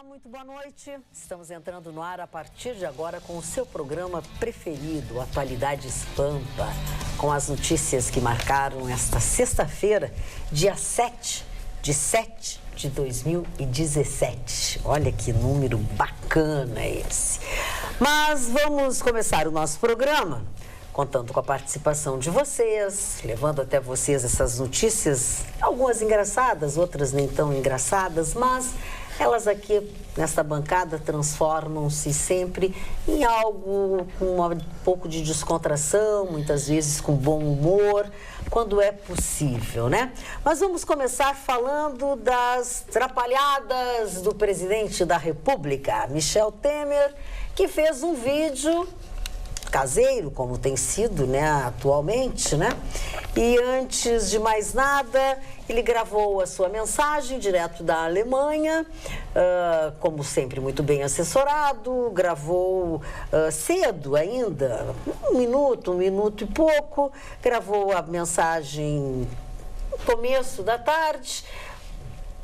Olá, muito boa noite. Estamos entrando no ar a partir de agora com o seu programa preferido, Atualidades Pampa, com as notícias que marcaram esta sexta-feira, dia 7 de 2017. Olha que número bacana esse. Mas vamos começar o nosso programa contando com a participação de vocês, levando até vocês essas notícias, algumas engraçadas, outras nem tão engraçadas, mas elas aqui nesta bancada transformam-se sempre em algo com um pouco de descontração, muitas vezes com bom humor, quando é possível, né? Mas vamos começar falando das trapalhadas do presidente da República, Michel Temer, que fez um vídeo caseiro, como tem sido, né, atualmente, né? E antes de mais nada, ele gravou a sua mensagem direto da Alemanha, como sempre muito bem assessorado, gravou cedo ainda, um minuto e pouco, gravou a mensagem no começo da tarde.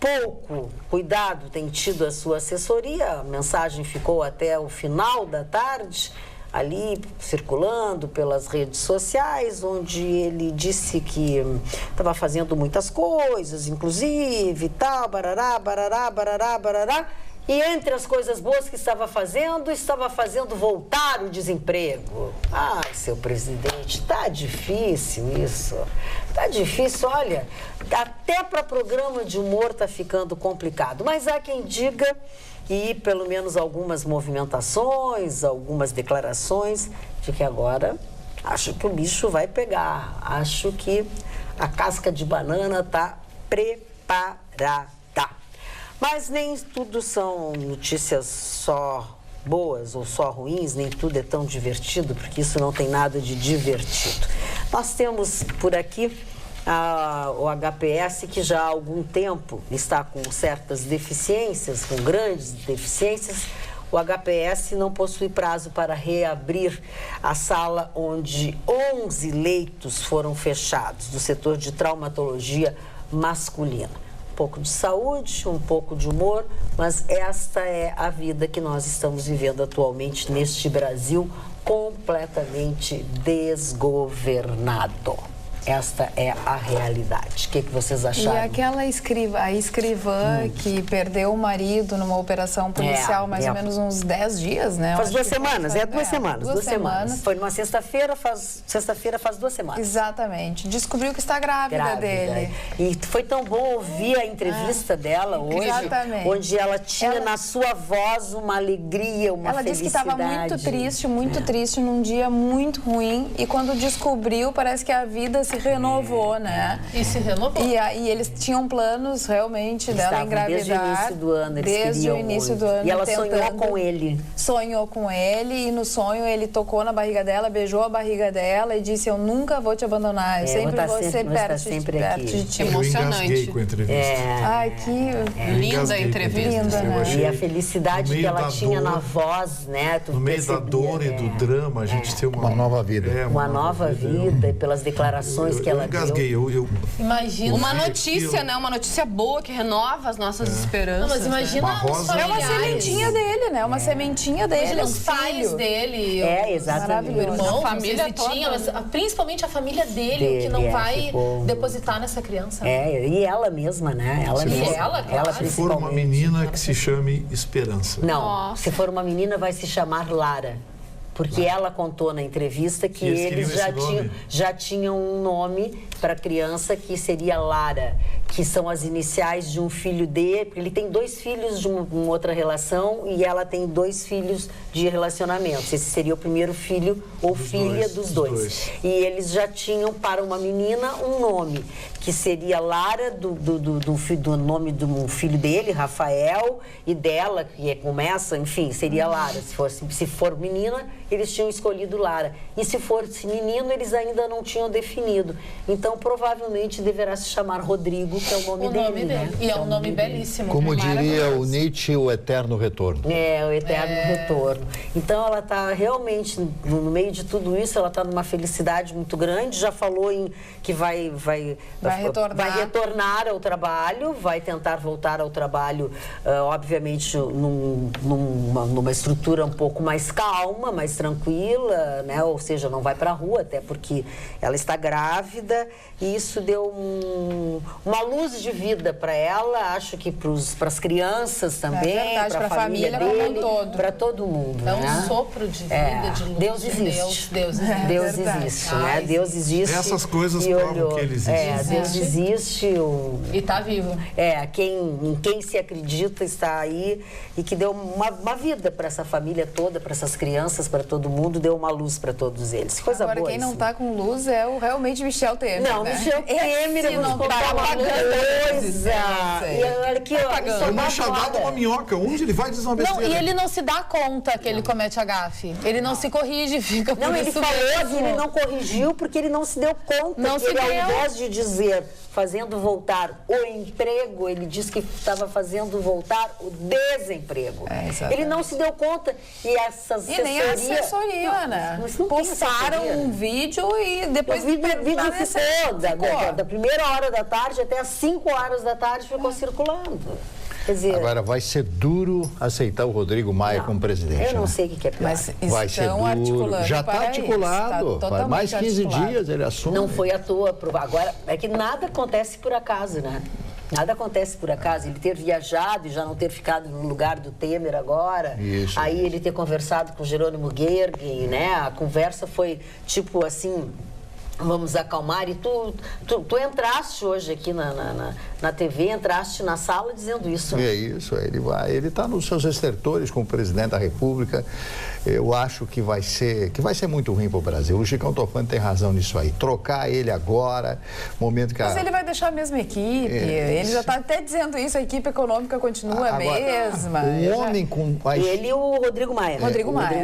Pouco cuidado tem tido a sua assessoria, a mensagem ficou até o final da tarde, ali circulando pelas redes sociais, onde ele disse que estava fazendo muitas coisas, inclusive e tal, barará, barará, barará, barará. E entre as coisas boas que estava fazendo voltar o desemprego. Ai, seu presidente, tá difícil isso. Tá difícil, olha, até para programa de humor tá ficando complicado. Mas há quem diga, e pelo menos algumas movimentações, algumas declarações, de que agora acho que o bicho vai pegar. Acho que a casca de banana tá preparada. Mas nem tudo são notícias só boas ou só ruins, nem tudo é tão divertido, porque isso não tem nada de divertido. Nós temos por aqui o HPS, que já há algum tempo está com certas deficiências, com grandes deficiências. O HPS não possui prazo para reabrir a sala onde 11 leitos foram fechados, do setor de traumatologia masculina. Um pouco de saúde, um pouco de humor, mas esta é a vida que nós estamos vivendo atualmente neste Brasil completamente desgovernado. Esta é a realidade. O que vocês acharam? E aquela escrivã que perdeu o marido numa operação policial mais ou menos uns 10 dias, né? Faz 2 semanas, duas semanas. Foi numa sexta-feira faz 2 semanas. Exatamente. Descobriu que está grávida dele. E foi tão bom ouvir a entrevista dela hoje, onde ela tinha na sua voz uma alegria, uma felicidade. Ela disse que estava muito triste num dia muito ruim, e quando descobriu, parece que a vida se renovou, né? E se renovou. E eles tinham planos realmente dela engravidar. Desde o início do ano, eles desde o início do ano. E ela sonhou com ele. Sonhou com ele, e no sonho ele tocou na barriga dela, beijou a barriga dela e disse: eu nunca vou te abandonar, eu sempre vou ser perto de ti. Emocionante. Eu engasguei com a entrevista. Ai, que linda entrevista. Linda, né? E a felicidade que ela tinha na voz, né? No meio da dor e do drama, a gente tem uma nova vida. Uma nova vida, e pelas declarações que ela engasguei, deu. Imagina. Uma notícia, né? Uma notícia boa que renova as nossas esperanças. Não, mas imagina os familiares. É uma sementinha dele, né? Uma sementinha dele. Imagina os pais dele. Exatamente. O irmão, a família toda, mas principalmente a família dele que não vai depositar nessa criança. E ela mesma, né? Ela se for uma menina, que se chame Esperança. Não, se for uma menina, vai se chamar Lara. Porque ela contou na entrevista que eles já tinham um nome para a criança, que seria Lara, que são as iniciais de um filho dele. Ele tem 2 filhos de uma outra relação e ela tem 2 filhos de relacionamento. Esse seria o primeiro filho ou filha dos dois. E eles já tinham para uma menina um nome, que seria Lara, do nome de um filho dele, Rafael, e dela, que começa, enfim, seria Lara. Se for menina, eles tinham escolhido Lara. E se fosse menino, eles ainda não tinham definido. Então, provavelmente, deverá se chamar Rodrigo, que é o nome dele. Né? E é um nome belíssimo. Como diria o Nietzsche, o eterno retorno. O eterno retorno. Então, ela está realmente, no meio de tudo isso, ela está numa felicidade muito grande. Já falou que vai Vai retornar ao trabalho, vai tentar voltar ao trabalho, obviamente, numa estrutura um pouco mais calma, mais tranquila, né? Ou seja, não vai para a rua, até porque ela está grávida, e isso deu uma luz de vida para ela, acho que para as crianças também, para a família dele, para todo mundo. É um sopro de vida, de luz. Deus existe. Deus existe, né? Deus existe. Essas coisas provam que ele existe. Deus existe. E está vivo. Em quem se acredita está aí, e que deu uma vida para essa família toda, para essas crianças, para todo mundo, deu uma luz para todos eles. Coisa boa. Agora, quem não está com luz é realmente Michel Temer. Não, né? Michel Temer, eu vou contar uma coisa. E olha aqui, ó, é uma enxadada, uma minhoca. Onde ele vai dizer uma besteira? Não, e ele não se dá conta que ele comete a gafe. Ele não se corrige, fica por ele falou que ele não corrigiu porque ele não se deu conta. Não se deu. Ao invés de dizer fazendo voltar o emprego, ele disse que estava fazendo voltar o desemprego. Ele não se deu conta. E essa assessoria... nem a assessoria, né? Postaram um vídeo e depois... O vídeo ficou da primeira hora da tarde até as 5 horas da tarde, ficou circulando. Quer dizer, agora, vai ser duro aceitar o Rodrigo Maia como presidente. Eu não sei o que é pior. Mas vai ser duro. Já está articulado. Faz mais 15 dias ele assume. Não foi à toa. Agora, é que nada acontece por acaso, né? Nada acontece por acaso. Ele ter viajado e já não ter ficado no lugar do Temer agora. Isso. Aí ele ter conversado com Jerônimo Gergen, né? A conversa foi tipo assim... Vamos acalmar. E tu entraste hoje aqui na TV, entraste na sala dizendo isso. É isso, ele está nos seus estertores como presidente da República. Eu acho que vai ser muito ruim para o Brasil. O Chicão Tofani tem razão nisso aí. Trocar ele agora, momento que... Mas ele vai deixar a mesma equipe. Ele já está até dizendo isso, a equipe econômica continua a mesma. O homem com... Ele e o Rodrigo Maia.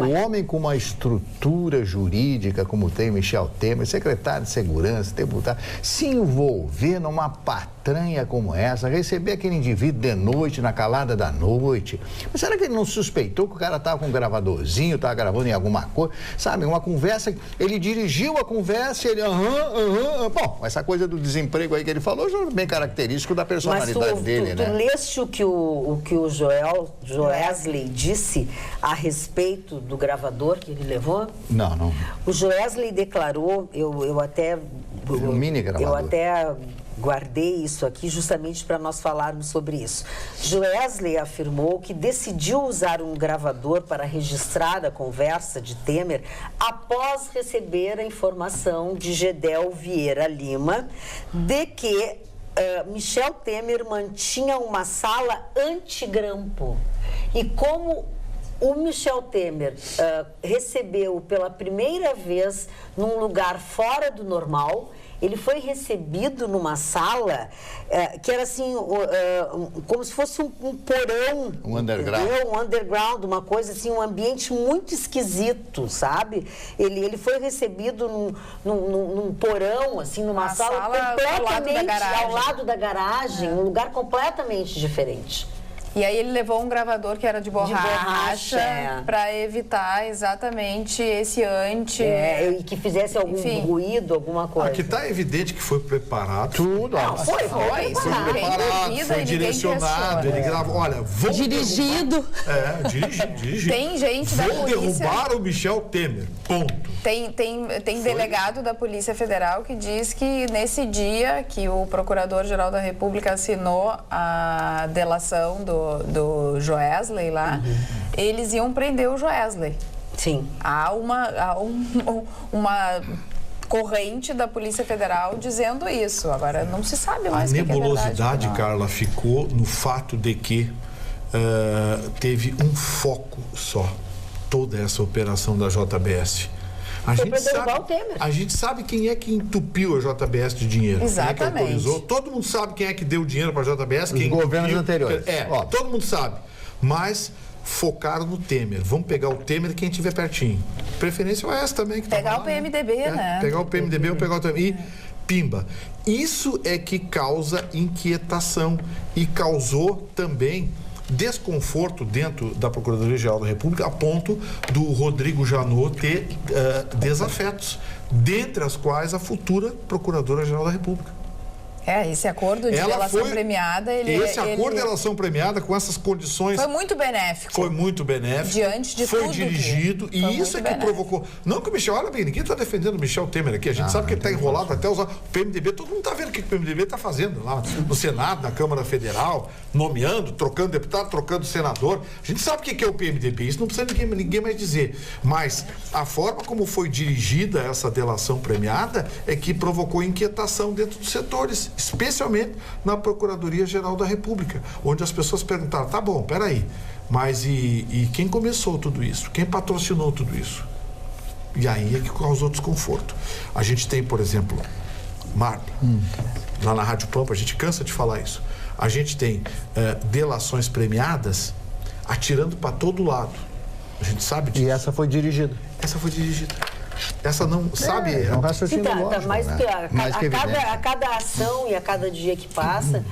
O homem com uma estrutura jurídica como tem Michel Temer, secretário de Segurança, deputado, se envolver numa patranha como essa, receber aquele indivíduo de noite, na calada da noite. Mas será que ele não suspeitou que o cara estava com um gravadorzinho, estava gravando em alguma coisa? Sabe, uma conversa, ele dirigiu a conversa e ele... Bom, essa coisa do desemprego aí que ele falou já é bem característico da personalidade dele, né? Tu leste o que o Joesley disse a respeito do gravador que ele levou? Não. O Joesley declarou, eu até guardei isso aqui justamente para nós falarmos sobre isso. Joesley afirmou que decidiu usar um gravador para registrar a conversa de Temer após receber a informação de Gedel Vieira Lima de que Michel Temer mantinha uma sala anti-grampo. E como o Michel Temer recebeu pela primeira vez num lugar fora do normal, ele foi recebido numa sala que era assim, como se fosse um porão. Um underground. Um underground, uma coisa assim, um ambiente muito esquisito, sabe? Ele foi recebido num porão, assim, numa sala completamente ao lado da garagem, um lugar completamente diferente. E aí ele levou um gravador que era de borracha para evitar exatamente esse e que fizesse algum ruído, alguma coisa. Aqui está evidente que foi preparado. Tudo. Foi preparado, foi direcionado. Ele gravou, olha, vou dirigido. Dirigido. Tem gente da polícia... Vou derrubar o Michel Temer, ponto. Tem delegado da Polícia Federal que diz que nesse dia que o Procurador-Geral da República assinou a delação do Joesley lá, eles iam prender o Joesley. Sim. Há uma corrente da Polícia Federal dizendo isso. Agora, não se sabe mais o que é verdade. A nebulosidade, Carla, ficou no fato de que teve um foco só, toda essa operação da JBS. A gente sabe quem é que entupiu a JBS de dinheiro. Exatamente. Quem é que autorizou. Todo mundo sabe quem é que deu dinheiro para a JBS. Os governos anteriores. Todo mundo sabe. Mas focaram no Temer. Vamos pegar o Temer quem estiver pertinho. Preferência é essa também. Que pegar o PMDB, né? Pegar o PMDB ou pegar o Temer. E pimba. Isso é que causa inquietação e causou também desconforto dentro da Procuradoria-Geral da República, a ponto do Rodrigo Janot ter desafetos, dentre as quais a futura Procuradora-Geral da República. Esse acordo de delação premiada... Esse acordo de delação premiada com essas condições... Foi muito benéfico. Foi muito benéfico. Diante de tudo. Foi dirigido. E isso é que provocou... Não que o Michel... Olha bem, ninguém está defendendo o Michel Temer aqui. A gente sabe que ele está enrolado até usar o PMDB. Todo mundo está vendo o que o PMDB está fazendo lá no Senado, na Câmara Federal, nomeando, trocando deputado, trocando senador. A gente sabe o que é o PMDB. Isso não precisa ninguém mais dizer. Mas a forma como foi dirigida essa delação premiada é que provocou inquietação dentro dos setores, especialmente na Procuradoria-Geral da República, onde as pessoas perguntaram, tá bom, peraí, mas e quem começou tudo isso? Quem patrocinou tudo isso? E aí é que causou desconforto. A gente tem, por exemplo, Marta, lá na Rádio Pampa, a gente cansa de falar isso, a gente tem delações premiadas atirando para todo lado. A gente sabe disso. E essa foi dirigida. Essa foi dirigida. Essa não, sabe? É um raciocínio lógico, mas né? a cada ação e a cada dia que passa,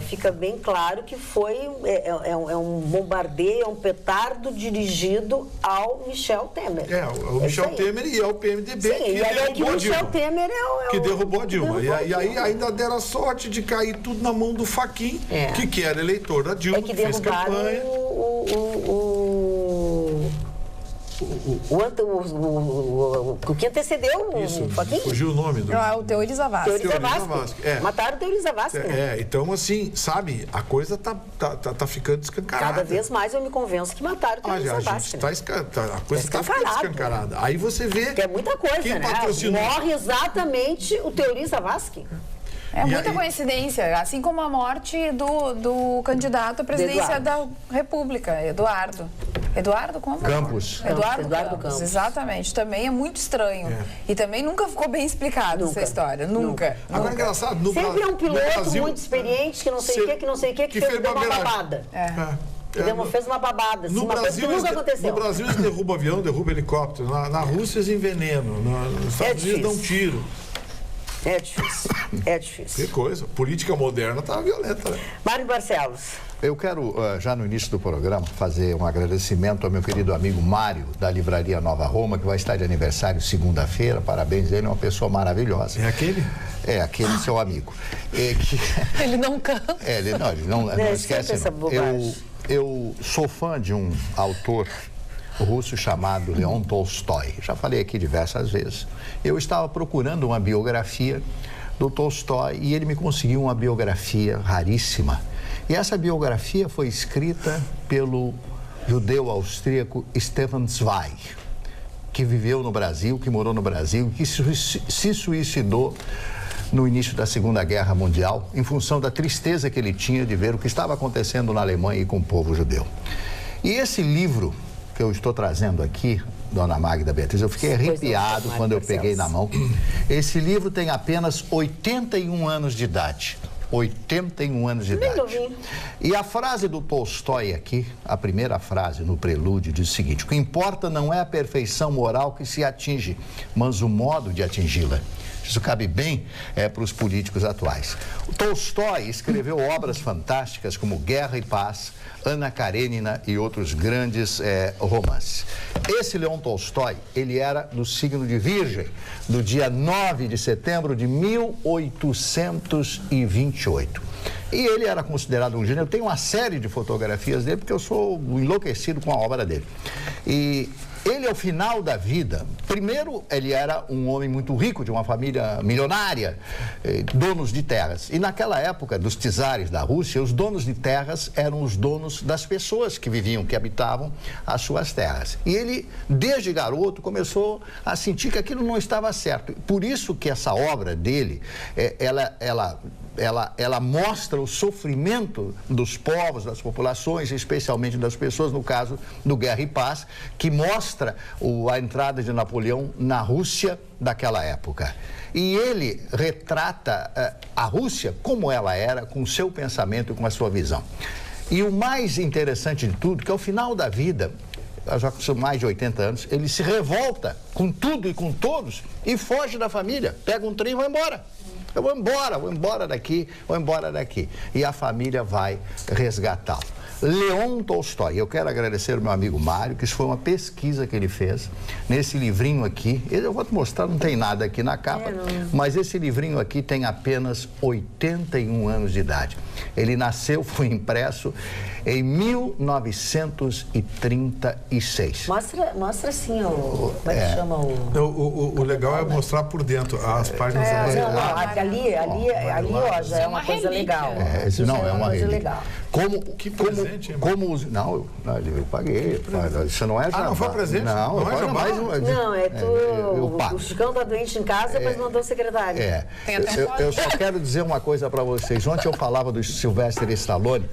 fica bem claro que foi um bombardeio, é um petardo dirigido ao Michel Temer. O Michel Temer e ao PMDB. Sim, que derrubou a Dilma. Michel Temer que derrubou a Dilma. E aí ainda deram a sorte de cair tudo na mão do Fachin, que era eleitor da Dilma, que fez campanha. O que antecedeu o Fachin? Fugiu o nome do... o Teori Zavascki. Mataram o Teori Zavascki. Então, assim, sabe, a coisa tá ficando escancarada. Cada vez mais eu me convenço que mataram o Teori Zavascki. A coisa está ficando escancarada. Aí você vê... Que é muita coisa, quem né? patrocinou. Morre exatamente o Teori Zavascki. É muita coincidência, assim como a morte do candidato à presidência da República, Eduardo. Eduardo como? Campos. Eduardo Campos, exatamente. Também é muito estranho. E também nunca ficou bem explicado essa história. Nunca. Agora é engraçado. Sempre é um piloto muito experiente, que não sei o que fez uma babada. Fez uma babada, assim, uma coisa que nunca aconteceu. No Brasil eles derrubam avião, derrubam helicóptero. Na Rússia eles envenenam. Nos Estados Unidos dão tiro. É difícil. Que coisa. Política moderna tá violenta, né? Mário Barcelos. Eu quero, já no início do programa, fazer um agradecimento ao meu querido amigo Mário, da Livraria Nova Roma, que vai estar de aniversário segunda-feira. Parabéns, ele é uma pessoa maravilhosa. É aquele? É, aquele seu amigo. Ele não canta. Ele não esquece. Eu sou fã de um autor russo chamado Leon Tolstói. Já falei aqui diversas vezes. Eu estava procurando uma biografia do Tolstói e ele me conseguiu uma biografia raríssima. E essa biografia foi escrita pelo judeu austríaco Stefan Zweig, que viveu no Brasil, que morou no Brasil, que se suicidou no início da Segunda Guerra Mundial, em função da tristeza que ele tinha de ver o que estava acontecendo na Alemanha e com o povo judeu. E esse livro que eu estou trazendo aqui, dona Magda Beatriz, eu fiquei arrepiado quando eu peguei na mão. Esse livro tem apenas 81 anos de idade. 81 anos de idade. E a frase do Tolstói aqui, a primeira frase no prelúdio, diz o seguinte: o que importa não é a perfeição moral que se atinge, mas o modo de atingi-la. Isso cabe bem para os políticos atuais. O Tolstói escreveu obras fantásticas como Guerra e Paz, Ana Karenina e outros grandes romances. Esse Leon Tolstói, ele era do signo de Virgem, do dia 9 de setembro de 1828. E ele era considerado um gênio. Eu tenho uma série de fotografias dele, porque eu sou enlouquecido com a obra dele. E ele, ao final da vida, primeiro, ele era um homem muito rico, de uma família milionária, donos de terras. E naquela época, dos czares da Rússia, os donos de terras eram os donos das pessoas que viviam, que habitavam as suas terras. E ele, desde garoto, começou a sentir que aquilo não estava certo. Por isso que essa obra dele, ela mostra o sofrimento dos povos, das populações, especialmente das pessoas, no caso do Guerra e Paz, que mostra a entrada de Napoleão na Rússia daquela época. E ele retrata a Rússia como ela era, com o seu pensamento e com a sua visão. E o mais interessante de tudo, que ao final da vida, já com mais de 80 anos, ele se revolta com tudo e com todos e foge da família, pega um trem e vai embora. Eu vou embora daqui, vou embora daqui. E a família vai resgatá-lo. Leon Tolstói. Eu quero agradecer ao meu amigo Mário, que isso foi uma pesquisa que ele fez nesse livrinho aqui. Eu vou te mostrar, não tem nada aqui na capa, mas esse livrinho aqui tem apenas 81 anos de idade. Ele nasceu, foi impresso em 1936. Mostra assim, como é que chama o legal é mostrar por dentro as páginas. Ali, ó, já é uma coisa legal. Esse não é uma coisa relíquia. legal. Que presente, não, eu paguei. Isso não é jabá. Não foi presente? Não é jabá. Não, o Chicão tá doente em casa, mas mandou o secretário. Eu só quero dizer uma coisa para vocês. Ontem eu falava do Sylvester Stallone.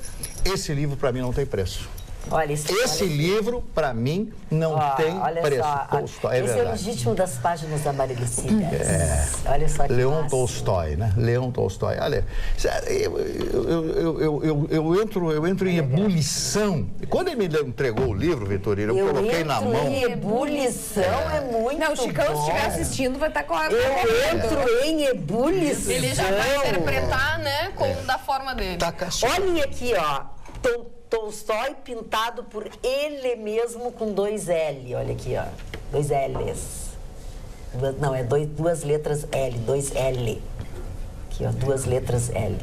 Esse livro, para mim, não tem preço. Olha, esse livro, para mim, não tem preço. Tolstói, esse é o legítimo das páginas amarelecidas. Olha só que Leon massa. Tolstói, né? Leon Tolstói. Olha, eu entro em ebulição. Quando ele me entregou o livro, Vitorino, eu coloquei na mão. Em ebulição é muito Não, o Chicão, bom. se estiver assistindo, vai estar com a... Eu entro em ebulição. Ele já vai interpretar, né, da forma dele. Tá caçando. Olhem aqui, ó. Tolstói pintado por ele mesmo com 2 L. Olha aqui, ó. 2 L's. Não, é duas letras L. 2 L. Aqui, ó. 2 letras L.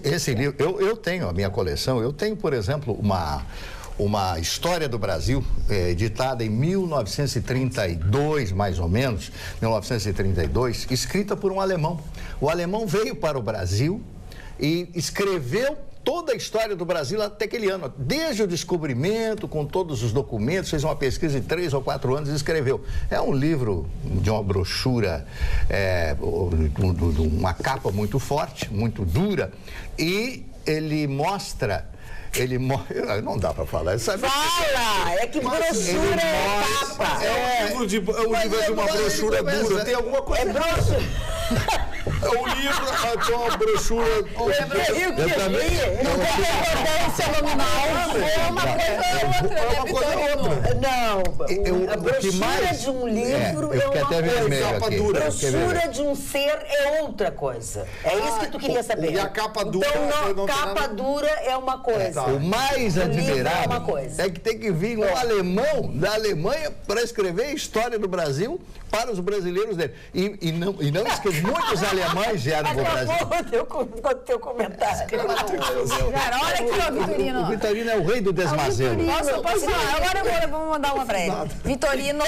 Esse livro, eu tenho a minha coleção. Eu tenho, por exemplo, uma história do Brasil, editada em 1932, mais ou menos, 1932, escrita por um alemão. O alemão veio para o Brasil e escreveu toda a história do Brasil até aquele ano, desde o descobrimento, com todos os documentos, fez uma pesquisa de 3 ou 4 anos e escreveu. É um livro de uma brochura, uma capa muito forte, muito dura, e ele mostra... Não dá pra falar, sabe? Fala! É que brochura é capa. É um livro de uma brochura dura. Tem alguma coisa. É brochura. É um livro, tem uma brochura. Eu também. Não tem concordância nominal. É uma coisa ou outra. Não. A brochura de um livro é uma coisa. Brochura de um ser é outra coisa. É isso que tu queria saber. E a capa dura. Então, capa dura é uma coisa. O mais admirável é que tem que vir um alemão da Alemanha para escrever a história do Brasil para os brasileiros dele. E não esqueça, muitos alemães vieram para o Brasil. O teu comentário. Cara, olha aqui, ó, Vitorino. O Vitorino é o rei do desmazelo. Posso falar? Agora eu vou mandar uma pra ele. Vitorino,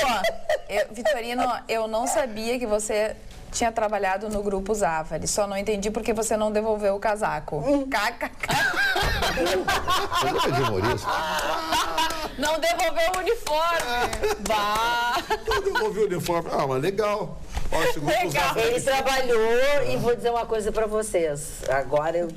eu não sabia que você tinha trabalhado no Grupo Zafari. Só não entendi porque você não devolveu o casaco. Não devolveu o uniforme. Não devolveu o uniforme. Ah, mas legal. Legal. Ele trabalhou e vou dizer uma coisa pra vocês. Agora eu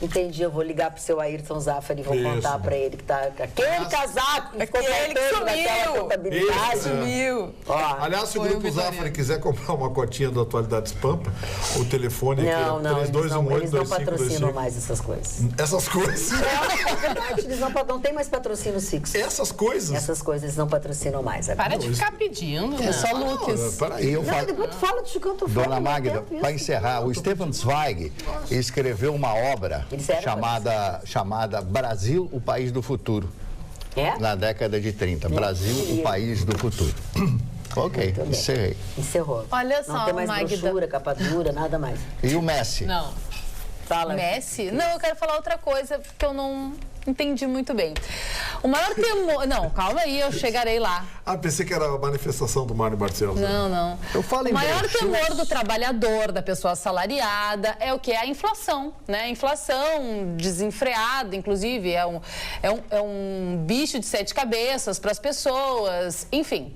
entendi. Eu vou ligar pro seu Ayrton Zafari e vou contar pra ele que tá... Aquele casaco que ficou faltando naquela contabilidade. Sumiu. Aliás, se o Grupo Zafari quiser comprar uma cotinha do Atualidades Pampa, o telefone aqui é 3218-2525. Eles não patrocinam mais essas coisas. Essas coisas? Eles não tem mais patrocínio fixo. Essas coisas? Essas coisas eles não patrocinam mais. Para de ficar pedindo, né? É só looks. Depois tu fala do Chicão, tu Dona Magda, para encerrar, o Stefan Zweig escreveu uma obra chamada Brasil, o País do Futuro. Na década de 30. Brasil, o País do Futuro. Ok, encerrei. Encerrou. Olha só, não tem mais Magda. brochura, capa dura, nada mais. E o Messi? Não. Fala. Messi? Não, eu quero falar outra coisa que eu não entendi muito bem. O maior temor... Não, calma aí, eu chegarei lá. Pensei que era a manifestação do Mário Barcelos. Não. Eu falo o maior temor do trabalhador, da pessoa assalariada, é o que? A inflação, né? Inflação desenfreada, inclusive, é um bicho de 7 cabeças para as pessoas, enfim.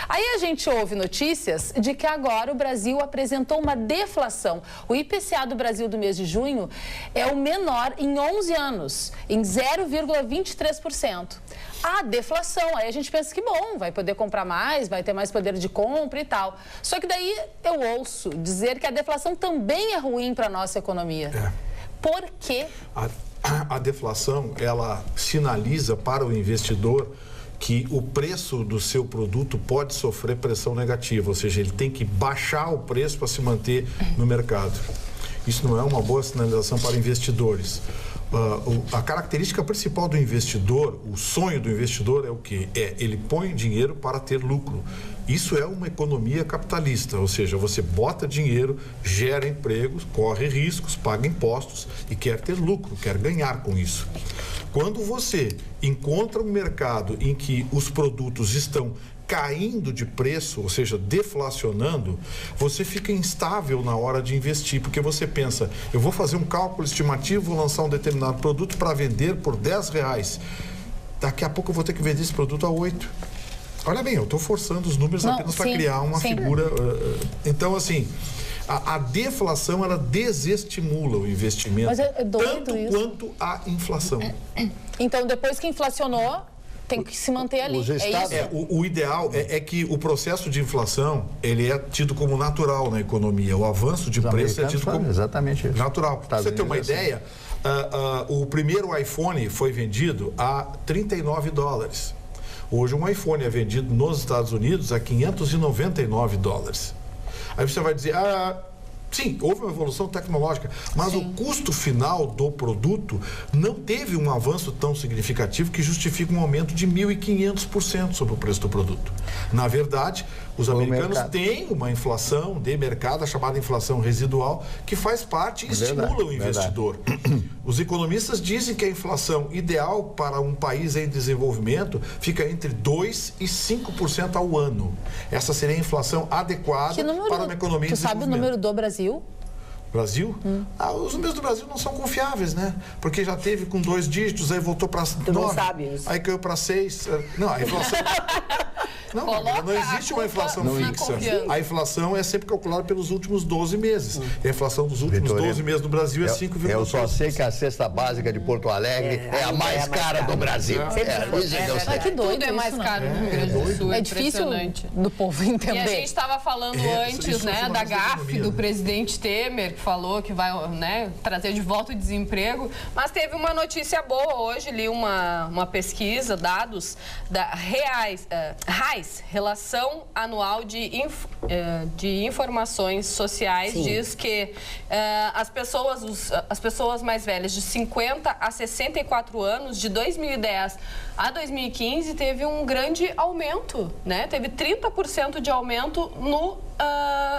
Aí a gente ouve notícias de que agora o Brasil apresentou uma deflação. O IPCA do Brasil do mês de junho é o menor em 11 anos, em 0,23%. A deflação, aí a gente pensa que bom, vai poder comprar mais, vai ter mais poder de compra e tal. Só que daí eu ouço dizer que a deflação também é ruim para a nossa economia. Por quê? A deflação, ela sinaliza para o investidor que o preço do seu produto pode sofrer pressão negativa, ou seja, ele tem que baixar o preço para se manter no mercado. Isso não é uma boa sinalização para investidores. A característica principal do investidor, o sonho do investidor é o quê? Ele põe dinheiro para ter lucro. Isso é uma economia capitalista, ou seja, você bota dinheiro, gera empregos, corre riscos, paga impostos e quer ter lucro, quer ganhar com isso. Quando você encontra um mercado em que os produtos estão caindo de preço, ou seja, deflacionando, você fica instável na hora de investir, porque você pensa, eu vou fazer um cálculo estimativo, vou lançar um determinado produto para vender por R$10. Daqui a pouco eu vou ter que vender esse produto a 8. Olha bem, eu estou forçando os números apenas para criar uma figura. Então, assim, a deflação, ela desestimula o investimento, mas é doido tanto isso. quanto a inflação. Então, depois que inflacionou, tem que se manter ali. Os estados... O ideal é que o processo de inflação, ele é tido como natural na economia. O avanço de preço é tido como exatamente isso. natural. Para você ter uma ideia, o primeiro iPhone foi vendido a $39. Hoje um iPhone é vendido nos Estados Unidos a $599. Aí você vai dizer, sim, houve uma evolução tecnológica, mas o custo final do produto não teve um avanço tão significativo que justifique um aumento de 1.500% sobre o preço do produto. Na verdade, os americanos têm uma inflação de mercado, a chamada inflação residual, que faz parte e estimula o investidor. Os economistas dizem que a inflação ideal para um país em desenvolvimento fica entre 2% e 5% ao ano. Essa seria a inflação adequada para uma economia em desenvolvimento. Tu sabe o número do Brasil? Brasil? Os números do Brasil não são confiáveis, né? Porque já teve com 2 dígitos, aí voltou para 9. Tu não sabe isso. Aí caiu para 6. Não, a inflação... Não existe uma inflação fixa. A inflação é sempre calculada pelos últimos 12 meses. E a inflação dos últimos 12 meses no Brasil é 5,3%. Eu só sei que a cesta básica de Porto Alegre é a mais cara do Brasil. Que doido, tudo é mais caro no Rio Grande do Sul. É difícil do povo entender. E a gente estava falando antes, né, da gafe do presidente Temer, que falou que vai, né, trazer de volta o desemprego, mas teve uma notícia boa hoje, li uma pesquisa, dados da RAIS, Relação Anual de Informações Sociais, diz que as pessoas mais velhas de 50 a 64 anos, de 2010 a 2015, teve um grande aumento, né? Teve 30% de aumento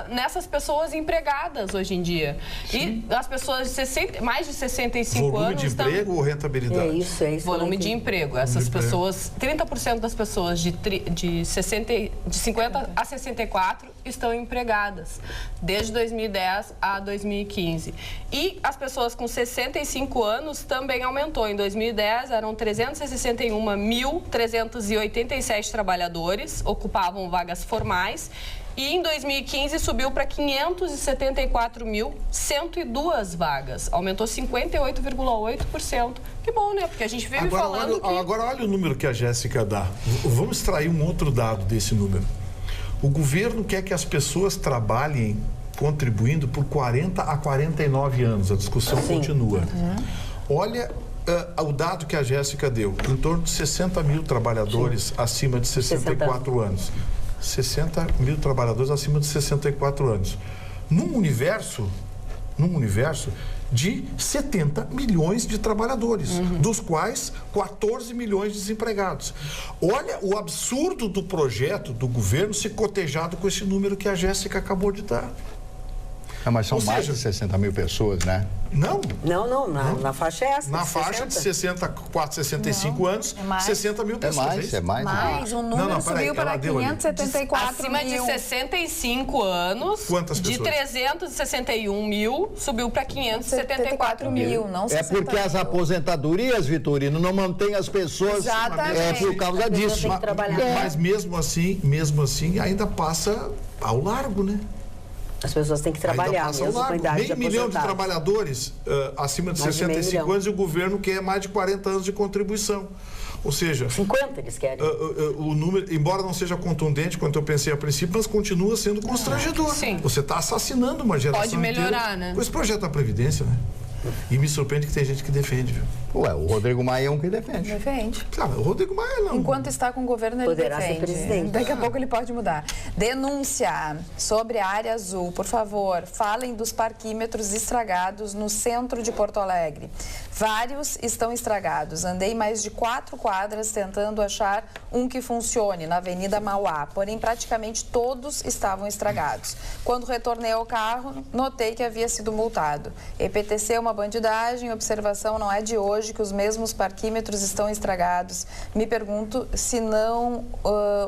nessas pessoas empregadas hoje em dia. Sim. E as pessoas de mais de 65 volume anos... Volume de emprego ou rentabilidade? É isso. Volume de emprego. Essas pessoas, 30% das pessoas de 50 a 64 estão empregadas, desde 2010 a 2015. E as pessoas com 65 anos também aumentou. Em 2010, eram 361.387 trabalhadores, ocupavam vagas formais. E em 2015 subiu para 574.102 vagas. Aumentou 58,8%. Que bom, né? Porque a gente vive falando que... Agora olha o número que a Jéssica dá. Vamos extrair um outro dado desse número. O governo quer que as pessoas trabalhem contribuindo por 40 a 49 anos. A discussão continua. Olha o dado que a Jéssica deu. Em torno de 60 mil trabalhadores acima de 64 anos. 60 mil trabalhadores acima de 64 anos. Num universo de 70 milhões de trabalhadores, dos quais 14 milhões de desempregados. Olha o absurdo do projeto do governo se cotejado com esse número que a Jéssica acabou de dar. Mas são mais de 60 mil pessoas, né? Não. Na faixa é essa. Na faixa de 64, 65 anos, 60 mil pessoas. É mais. O número subiu para 574 acima mil. de 65 anos. Quantas pessoas? De 361 mil, subiu para 574 mil. Não é porque as aposentadorias, Vitorino, não mantêm as pessoas por causa disso. Mas mesmo assim, ainda passa ao largo, né? As pessoas têm que trabalhar mesmo com a idade de meio milhão de trabalhadores acima de 65 anos e o governo quer mais de 40 anos de contribuição. Ou seja... 50 eles querem. O número, embora não seja contundente, quanto eu pensei a princípio, mas continua sendo constrangedor. Sim. Você está assassinando uma geração Pode melhorar, inteira né? com esse projeto da Previdência, né? E me surpreende que tem gente que defende, viu? Ué, o Rodrigo Maia é um que defende. Defende. Sabe, o Rodrigo Maia não. Enquanto está com o governo, ele Poderá ser defende. presidente. Daqui a pouco ele pode mudar. Denúncia sobre a área azul. Por favor, falem dos parquímetros estragados no centro de Porto Alegre. Vários estão estragados. Andei mais de 4 quadras tentando achar um que funcione na Avenida Mauá. Porém, praticamente todos estavam estragados. Quando retornei ao carro, notei que havia sido multado. EPTC é uma bandidagem. Observação não é de hoje que os mesmos parquímetros estão estragados. Me pergunto se não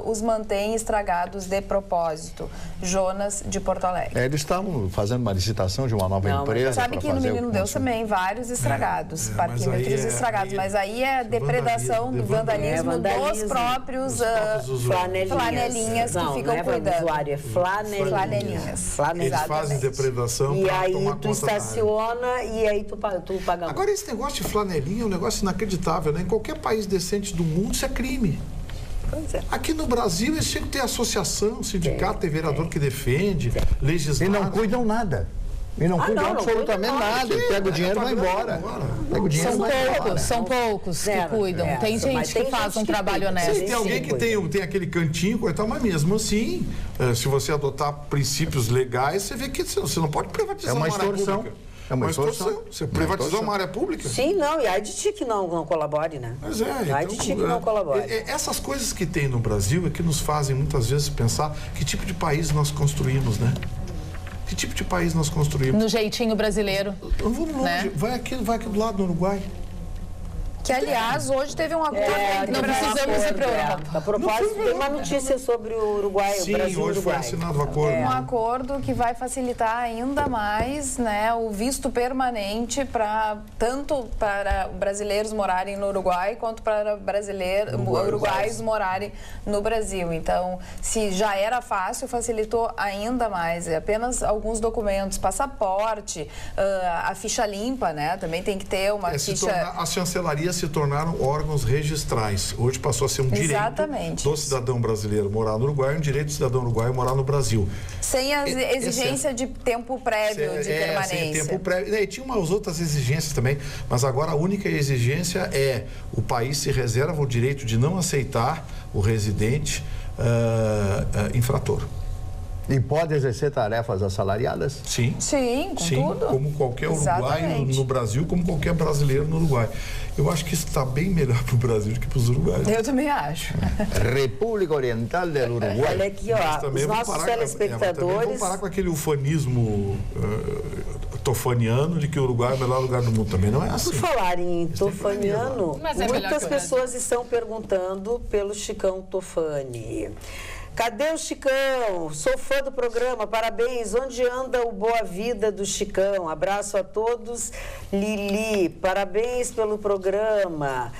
os mantém estragados de propósito. Jonas, de Porto Alegre. Eles estavam fazendo uma licitação de uma nova empresa. Sabe que no Menino Deus também, vários estragados, parquímetros estragados. Mas aí é depredação, vandalismo dos próprios flanelinhas que ficam cuidando. Usuário, é flanelinhas. Eles fazem depredação E para aí tomar tu conta da área. estaciona e aí tu paga. Agora, esse negócio de flanelinha é um negócio inacreditável, né? Em qualquer país decente do mundo, isso é crime. Pois é. Aqui no Brasil, eles tinham que ter associação, sindicato, tem vereador que defende, E legislado. não cuidam nada. E não cuidam não absolutamente cuidam nada. Ele pega o dinheiro e vai embora. Pega o dinheiro e vai embora. São poucos que Zero. cuidam. Tem Mas gente tem que faz gente um que trabalho cuida. honesto. Sim, tem alguém que tem aquele cantinho, coitado, mas mesmo assim, se você adotar princípios legais, você vê que você não pode privatizar É uma área extorsão. pública. É uma extorsão. Você privatizou uma área pública? Sim, não, e ai de ti que não colabore, né? Mas é, Ai de ti que não colabore. Essas coisas que tem no Brasil é que nos fazem muitas vezes pensar que tipo de país nós construímos, né? Que tipo de país nós construímos? No jeitinho brasileiro. Não vamos longe, Né? vai aqui do lado, no Uruguai. Que, aliás, hoje teve um acordo entre não precisamos ir para a Europa. A propósito, tem uma notícia sobre o Uruguai, o Sim, Brasil e o hoje foi Uruguai. assinado o acordo. um acordo que vai facilitar ainda mais, né, o visto permanente tanto para brasileiros morarem no Uruguai quanto para uruguaios morarem no Brasil. Então, se já era fácil, facilitou ainda mais. É apenas alguns documentos, passaporte, a ficha limpa, né? Também tem que ter uma ficha. A chancelaria se tornaram órgãos registrais. Hoje passou a ser um Exatamente. direito do cidadão brasileiro morar no Uruguai e um direito do cidadão uruguaio morar no Brasil. Sem a exigência de tempo prévio de permanência. Sem tempo prévio. E tinha umas outras exigências também, mas agora a única exigência é o país se reserva o direito de não aceitar o residente infrator. E pode exercer tarefas assalariadas? Sim. Sim, com tudo. Como qualquer uruguaio Exatamente. no Brasil, como qualquer brasileiro no Uruguai. Eu acho que isso está bem melhor para o Brasil do que para os uruguaios. Eu também acho. República Oriental do Olha Uruguai. aqui, Mas ó, também os vamos nossos parar telespectadores... vamos parar com aquele ufanismo tofaniano de que o Uruguai é o melhor lugar do mundo. Também não é assim. Por falar em tofaniano, Mas é melhor muitas que o pessoas estão perguntando pelo Chicão Tofani. Cadê o Chicão? Sou fã do programa, parabéns. Onde anda o Boa Vida do Chicão? Abraço a todos. Lili, parabéns pelo programa.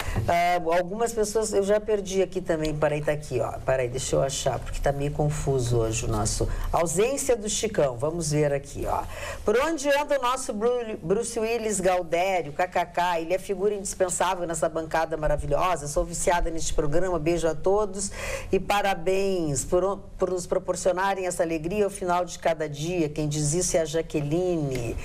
Algumas pessoas, eu já perdi aqui também, peraí, tá aqui, ó. Peraí, deixa eu achar, porque tá meio confuso hoje o nosso... Ausência do Chicão, vamos ver aqui, ó. Por onde anda o nosso Bruce Willis Galdério, kkk? Ele é figura indispensável nessa bancada maravilhosa. Sou viciada neste programa, beijo a todos e parabéns por nos proporcionarem essa alegria ao final de cada dia. Quem diz isso é a Jaqueline.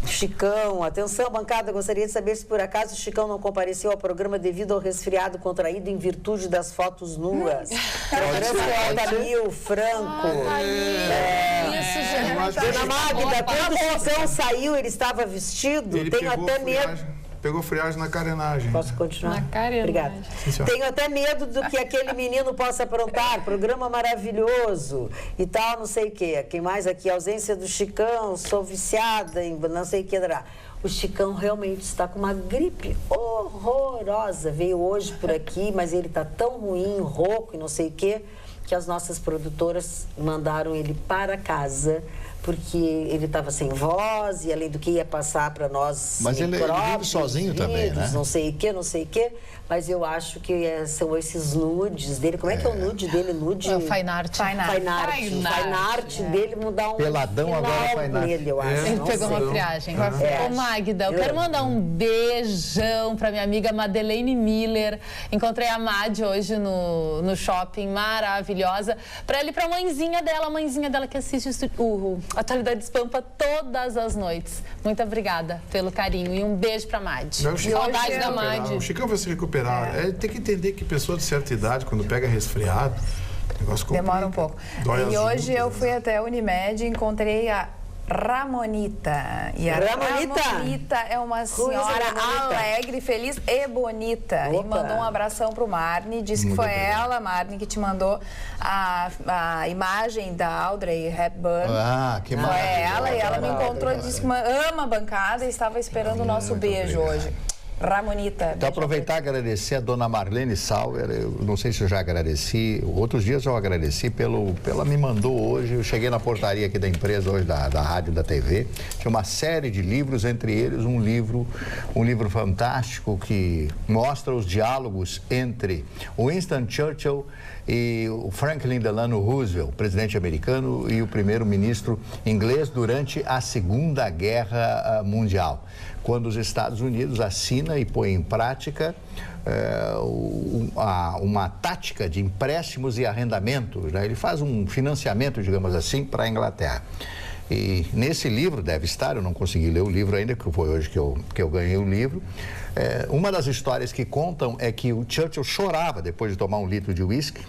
Chicão, atenção, bancada, gostaria de saber se por acaso o Chicão não compareceu ao programa devido ao resfriado contraído em virtude das fotos nuas. Programa Otávio Franco. Isso, gente. Dona Magda, quando o Chicão saiu, ele estava vestido? Ele Tenho pegou até friagem, medo. Pegou friagem na carenagem. Posso continuar? Na carenagem. Obrigada. Sim, senhora. Tenho até medo do que aquele menino possa aprontar. Programa maravilhoso e tal, não sei o quê. Quem mais aqui? Ausência do Chicão, sou viciada em não sei o que. O Chicão realmente está com uma gripe horrorosa. Veio hoje por aqui, mas ele está tão ruim, rouco e não sei o quê, que as nossas produtoras mandaram ele para casa, porque ele estava sem voz e, além do que, ia passar para nós Mas ele vive sozinho também, né? não sei o quê, mas eu acho que são esses nudes dele. Como é que é o nude dele? Nude... É o fine art. Fine art dele mudar um Peladão, final agora fine art. nele, eu acho. Ele não pegou sei. uma friagem. É. Ô, Magda, eu quero mandar um beijão pra minha amiga Madeleine Miller. Encontrei a Mad hoje no shopping, maravilhosa. Pra ela e pra mãezinha dela que assiste Atualidades Pampa todas as noites. Muito obrigada pelo carinho e um beijo pra Madi. Saudade da Madi. O Chicão vai se recuperar. Tem que entender que pessoa de certa idade, quando pega resfriado, o negócio complica. Demora um pouco. E hoje eu fui até a Unimed e encontrei a Ramonita. E a Ramonita é uma senhora alegre, feliz e bonita. Opa. E mandou um abração pro Marne. Disse que foi ela, Marne, que te mandou a imagem da Audrey Hepburn. Que maravilha. Foi ela e ela me encontrou e disse que ama a bancada e estava esperando o nosso beijo hoje. Ramonita. Então, aproveitar e agradecer a dona Marlene Sauer. Eu não sei se eu já agradeci. Outros dias eu agradeci pela me mandou hoje. Eu cheguei na portaria aqui da empresa hoje, da rádio e da TV. Tinha uma série de livros, entre eles um livro fantástico que mostra os diálogos entre Winston Churchill e o Franklin Delano Roosevelt, presidente americano, e o primeiro-ministro inglês durante a Segunda Guerra Mundial, quando os Estados Unidos assina e põe em prática uma tática de empréstimos e arrendamentos, né? Ele faz um financiamento, digamos assim, para a Inglaterra. E nesse livro, deve estar, eu não consegui ler o livro ainda, que foi hoje que eu ganhei o livro. Uma das histórias que contam é que o Churchill chorava depois de tomar um litro de uísque.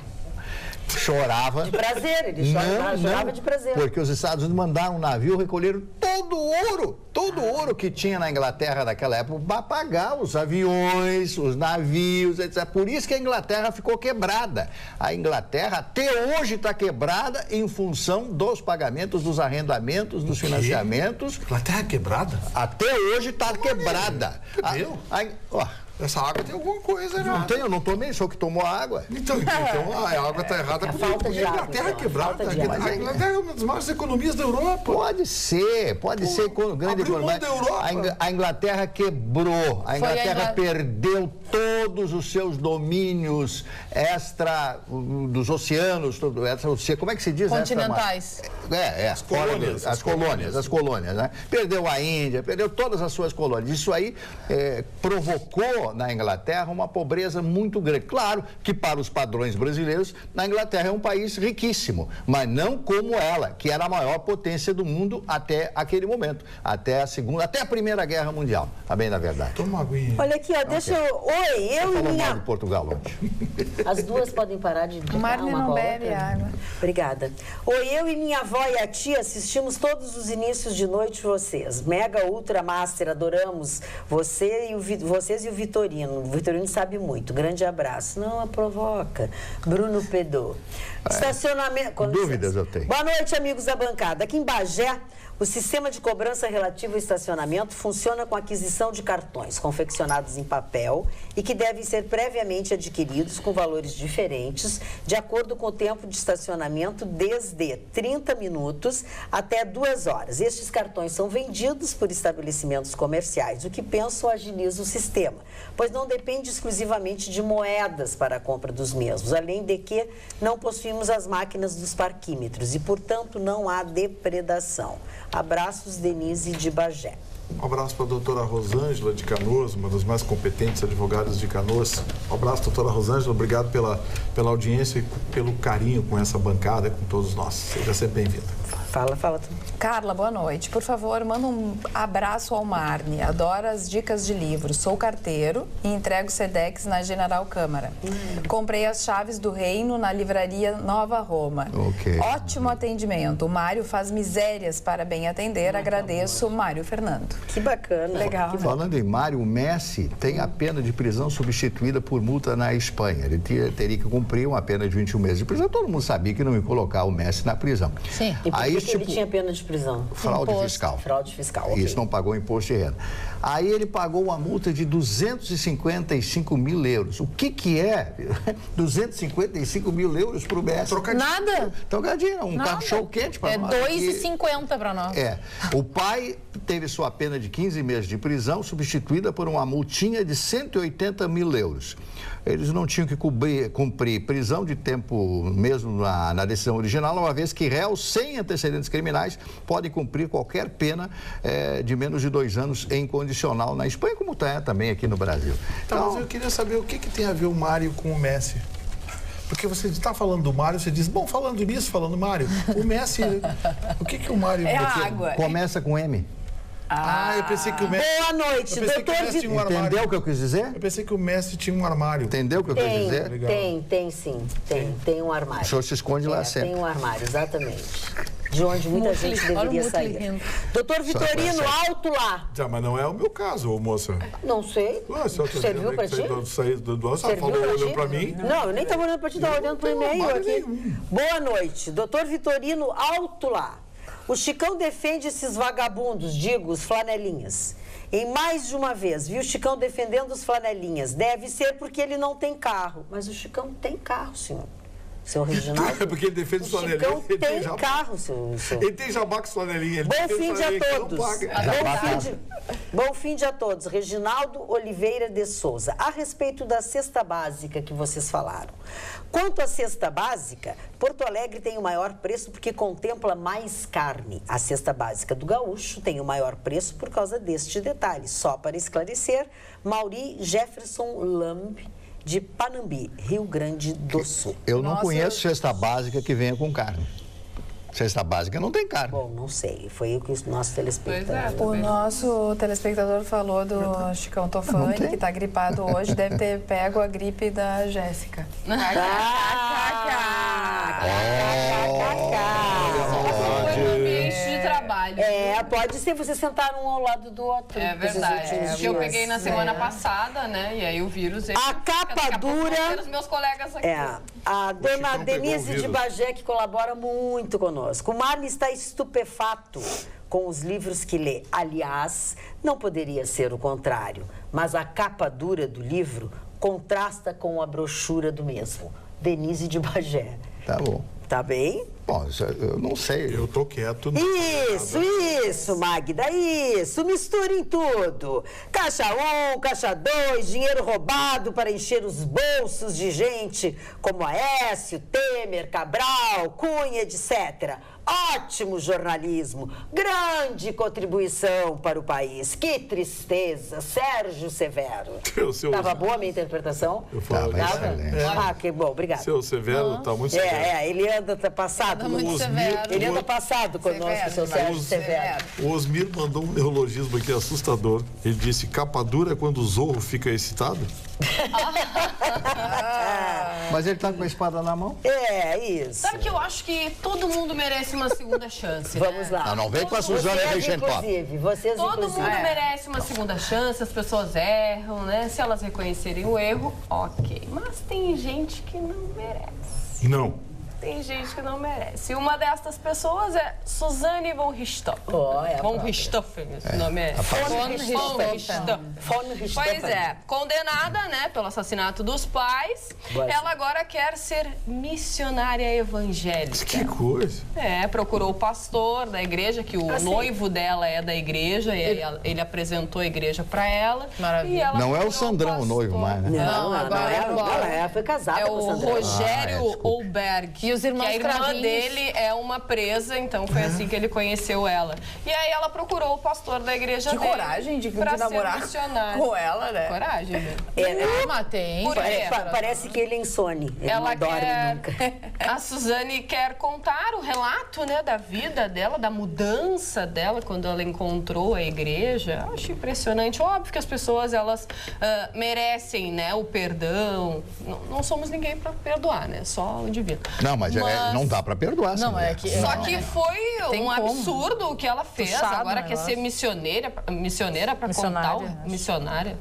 Chorava. De prazer, ele chorava de prazer. Porque os Estados Unidos mandaram um navio, recolheram todo o ouro que tinha na Inglaterra naquela época para pagar os aviões, os navios, etc. Por isso que a Inglaterra ficou quebrada. A Inglaterra até hoje está quebrada em função dos pagamentos, dos arrendamentos, dos financiamentos. Inglaterra é quebrada? Até hoje está quebrada. Essa água tem alguma coisa, né? Não tem, eu não tomei, só que tomou água. Então a água está errada porque a Inglaterra é quebrada. A Inglaterra é uma das maiores economias da Europa. Pode ser grande economia. A Inglaterra quebrou, a Inglaterra perdeu todos os seus domínios extra dos oceanos, como é que se diz? Continentais. As colônias, né? Perdeu a Índia, perdeu todas as suas colônias. Isso aí provocou na Inglaterra uma pobreza muito grande. Claro que para os padrões brasileiros, a Inglaterra é um país riquíssimo, mas não como ela, que era a maior potência do mundo até aquele momento, até a Primeira Guerra Mundial, a bem da verdade. Toma uma aguinha. Olha aqui, ó, deixa eu... Oi, eu e minha... de Portugal ontem. As duas podem parar de brincar uma não com a bebe outra? água. Obrigada. Oi, eu e minha avó e a tia assistimos todos os inícios de noite de vocês. Mega Ultra Master, adoramos vocês e o Vitorino. O Vitorino sabe muito. Grande abraço. Não a provoca. Bruno Pedô. Estacionamento... Dúvidas eu tenho. Boa noite, amigos da bancada. Aqui em Bagé, o sistema de cobrança relativo ao estacionamento funciona com a aquisição de cartões confeccionados em papel e que devem ser previamente adquiridos com valores diferentes, de acordo com o tempo de estacionamento, desde 30 minutos até 2 horas. Estes cartões são vendidos por estabelecimentos comerciais, o que penso agiliza o sistema, pois não depende exclusivamente de moedas para a compra dos mesmos, além de que não possuímos as máquinas dos parquímetros e, portanto, não há depredação. Abraços, Denise de Bagé. Um abraço para a doutora Rosângela de Canoas, uma das mais competentes advogadas de Canoas. Um abraço, doutora Rosângela, obrigado pela audiência e pelo carinho com essa bancada, com todos nós. Seja sempre bem-vinda. Fala. Carla, boa noite. Por favor, manda um abraço ao Marne. Adoro as dicas de livros. Sou carteiro e entrego Sedex na General Câmara. Comprei as chaves do reino na livraria Nova Roma. Okay. Ótimo atendimento. O Mário faz misérias para bem atender. Agradeço, Mário Fernando. Que bacana. Legal. Falando em Mário, o Messi tem a pena de prisão substituída por multa na Espanha. Ele teria que cumprir uma pena de 21 meses de prisão. Todo mundo sabia que não ia colocar o Messi na prisão. Sim. E por que ele tinha pena de prisão? Fraude fiscal. Fraude fiscal, ok. Isso, não pagou imposto de renda. Aí ele pagou uma multa de 255 mil euros. O que é 255 mil euros para o Messi? Nada. Trocadinho, um cachorro quente para nós. É 2,50 para nós. O pai teve sua pena de 15 meses de prisão substituída por uma multinha de 180 mil euros. Eles não tinham que cumprir prisão de tempo mesmo na decisão original, uma vez que réus sem antecedentes criminais podem cumprir qualquer pena de menos de 2 anos em condicional na Espanha, como está também aqui no Brasil. Então, mas eu queria saber o que tem a ver o Mário com o Messi. Porque você está falando do Mário, você diz, bom, falando nisso, falando Mário, o Messi, o que o Mário... É a água. Começa com M. Eu pensei que o Messi... Boa noite, doutor tinha um armário. Entendeu o que eu quis dizer? Eu pensei que o Messi tinha um armário. Entendeu o que eu quis dizer? Legal. Tem sim. Tem um armário. O senhor se esconde lá sempre. Tem um armário, exatamente. De onde muita gente deveria sair. Doutor Vitorino, alto lá. Já, mas não é o meu caso, ô, moça. Não sei. Serviu pra ti? Você falou olhando pra mim? Não, eu nem estava olhando pra ti, estava olhando pro e-mail aqui. Boa noite. Doutor Vitorino, alto lá. O Chicão defende esses vagabundos, digo, os flanelinhas. Em mais de uma vez, viu o Chicão defendendo os flanelinhas. Deve ser porque ele não tem carro. Mas o Chicão tem carro, senhor. Seu Reginaldo. É porque ele defende os flanelinhas. O Chicão tem carro, seu... Ele tem jabá com os flanelinhas. Bom fim de a todos. Bom fim de a todos. Reginaldo Oliveira de Souza. A respeito da cesta básica que vocês falaram. Quanto à cesta básica, Porto Alegre tem o maior preço porque contempla mais carne. A cesta básica do gaúcho tem o maior preço por causa deste detalhe. Só para esclarecer, Mauri Jefferson Lamb, de Panambi, Rio Grande do Sul. Eu não conheço cesta básica que venha com carne. Cesta básica não tem carne. Bom, não sei. Foi o que o nosso telespectador... O nosso telespectador falou do Chicão Tofani, que está gripado hoje, deve ter pego a gripe da Jéssica. Pode ser, vocês sentaram um ao lado do outro. É verdade. Que eu peguei na semana passada, né? E aí o vírus... A capa dura... Os meus colegas aqui. A dona Denise de Bagé, que colabora muito conosco. O Marne está estupefato com os livros que lê. Aliás, não poderia ser o contrário, mas a capa dura do livro contrasta com a brochura do mesmo. Denise de Bagé. Tá bom. Tá bem? Bom, eu não sei. Eu tô quieto. Isso, Magda, isso. Misturem tudo. Caixa 1, caixa 2, dinheiro roubado para encher os bolsos de gente como Aécio, Temer, Cabral, Cunha, etc. Ótimo jornalismo, grande contribuição para o país. Que tristeza, Sérgio Severo. Estava boa a minha interpretação? Estava excelente. Que bom, obrigada. Seu Severo está muito severo. Ele anda passado. Muito severo. Ele anda passado conosco, seu Sérgio Severo. O Osmir mandou um neologismo aqui assustador. Ele disse, capa dura é quando o zorro fica excitado? Mas ele tá com a espada na mão? Isso. Sabe que eu acho que todo mundo merece uma segunda chance, Vamos lá. Não vem com a Suzana Reichenbach. Todo mundo merece uma segunda chance, as pessoas erram, né? Se elas reconhecerem o erro, ok. Mas tem gente que não merece. Não. Tem gente que não merece. E uma destas pessoas é Suzane von Richthofen. Von Richthofen, esse nome é. Von Richthofen. Pois é, condenada, né, pelo assassinato dos pais, ela agora quer ser missionária evangélica. Que coisa. Procurou o pastor da igreja, que o noivo dela é da igreja, e ele apresentou a igreja pra ela. Maravilha. E ela não é o Sandrão o noivo mais, né? Não, ela foi casada com o Sandrão. Rogério Olberg. E os irmãos que a irmã Cravinhos. dele é uma presa, então foi assim que ele conheceu ela. E aí ela procurou o pastor da igreja dele. Que coragem de namorar com ela, né? Coragem, né? Mas tem. Parece que ele é insone. Ele Ela não dorme quer... nunca. A Suzane quer contar o relato, né, da vida dela, da mudança dela quando ela encontrou a igreja. Eu acho impressionante. Óbvio que as pessoas, elas merecem, né, o perdão. Não somos ninguém para perdoar, né? Só o divino. Não, mas não dá pra perdoar. Não, é que... Só que foi Tem um como. absurdo o que ela fez. Puxado Agora o quer ser missionária para contar o... Missionária.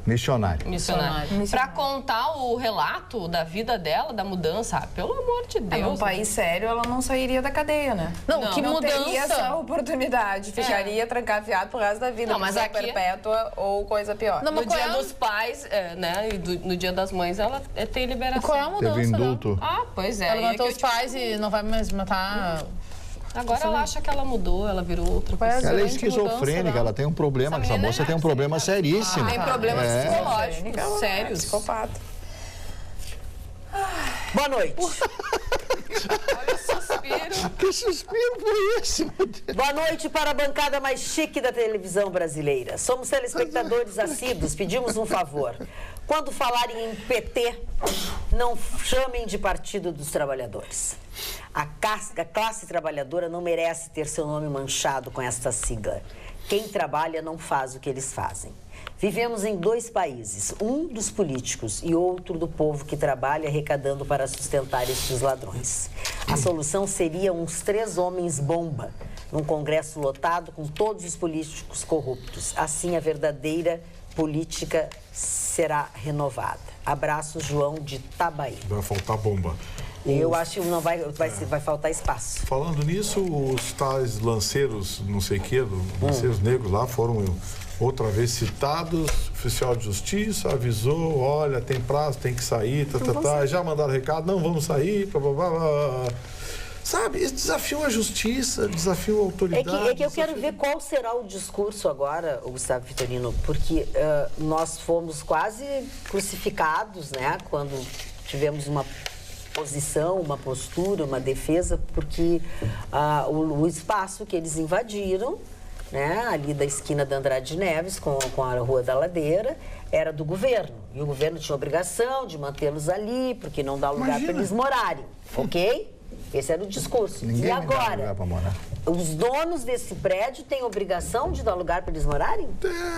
Para contar o relato da vida dela, da mudança. Pelo amor de Deus. Num país sério, ela não sairia da cadeia, né? Não, que não mudança. teria essa oportunidade. Ficaria trancafiado pro resto da vida. Não, mas aqui... perpétua ou coisa pior. Não, no dia dos pais, né? E no dia das mães, ela tem liberação. Qual é a mudança? Teve indulto. Pois é. Ela matou os pais e não vai mais matar... Agora ela acha que ela mudou, ela virou outra pessoa. Ela é esquizofrênica, ela tem um problema. Essa moça tem um problema seríssimo. Tem problemas psicológicos, sérios. Psicopata. Boa noite. Olha o suspiro. Que suspiro foi esse, meu Deus? Boa noite para a bancada mais chique da televisão brasileira. Somos telespectadores assíduos, pedimos um favor. Quando falarem em PT, não chamem de Partido dos Trabalhadores. A classe trabalhadora não merece ter seu nome manchado com esta sigla. Quem trabalha não faz o que eles fazem. Vivemos em 2 países, um dos políticos e outro do povo que trabalha arrecadando para sustentar estes ladrões. A solução seria uns 3 homens-bomba, num congresso lotado com todos os políticos corruptos. Assim, a verdadeira política será renovada. Abraço, João de Tabaí. Vai faltar bomba. Eu acho que não vai faltar espaço. Falando nisso, os tais lanceiros, não sei o quê, lanceiros negros lá foram outra vez citados. O oficial de justiça avisou, olha, tem prazo, tem que sair, já mandaram recado, não vamos sair, blá, blá, blá, blá. Sabe, eles desafiam a justiça, desafiam a autoridade. É que eu quero ver qual será o discurso agora, Gustavo Vitorino, porque nós fomos quase crucificados, né, quando tivemos uma posição, uma postura, uma defesa, porque o espaço que eles invadiram, né, ali da esquina da Andrade Neves com a Rua da Ladeira, era do governo. E o governo tinha obrigação de mantê-los ali, porque não dá lugar para eles morarem, ok? Esse era o discurso. Ninguém e agora, os donos desse prédio têm obrigação de dar lugar para eles morarem?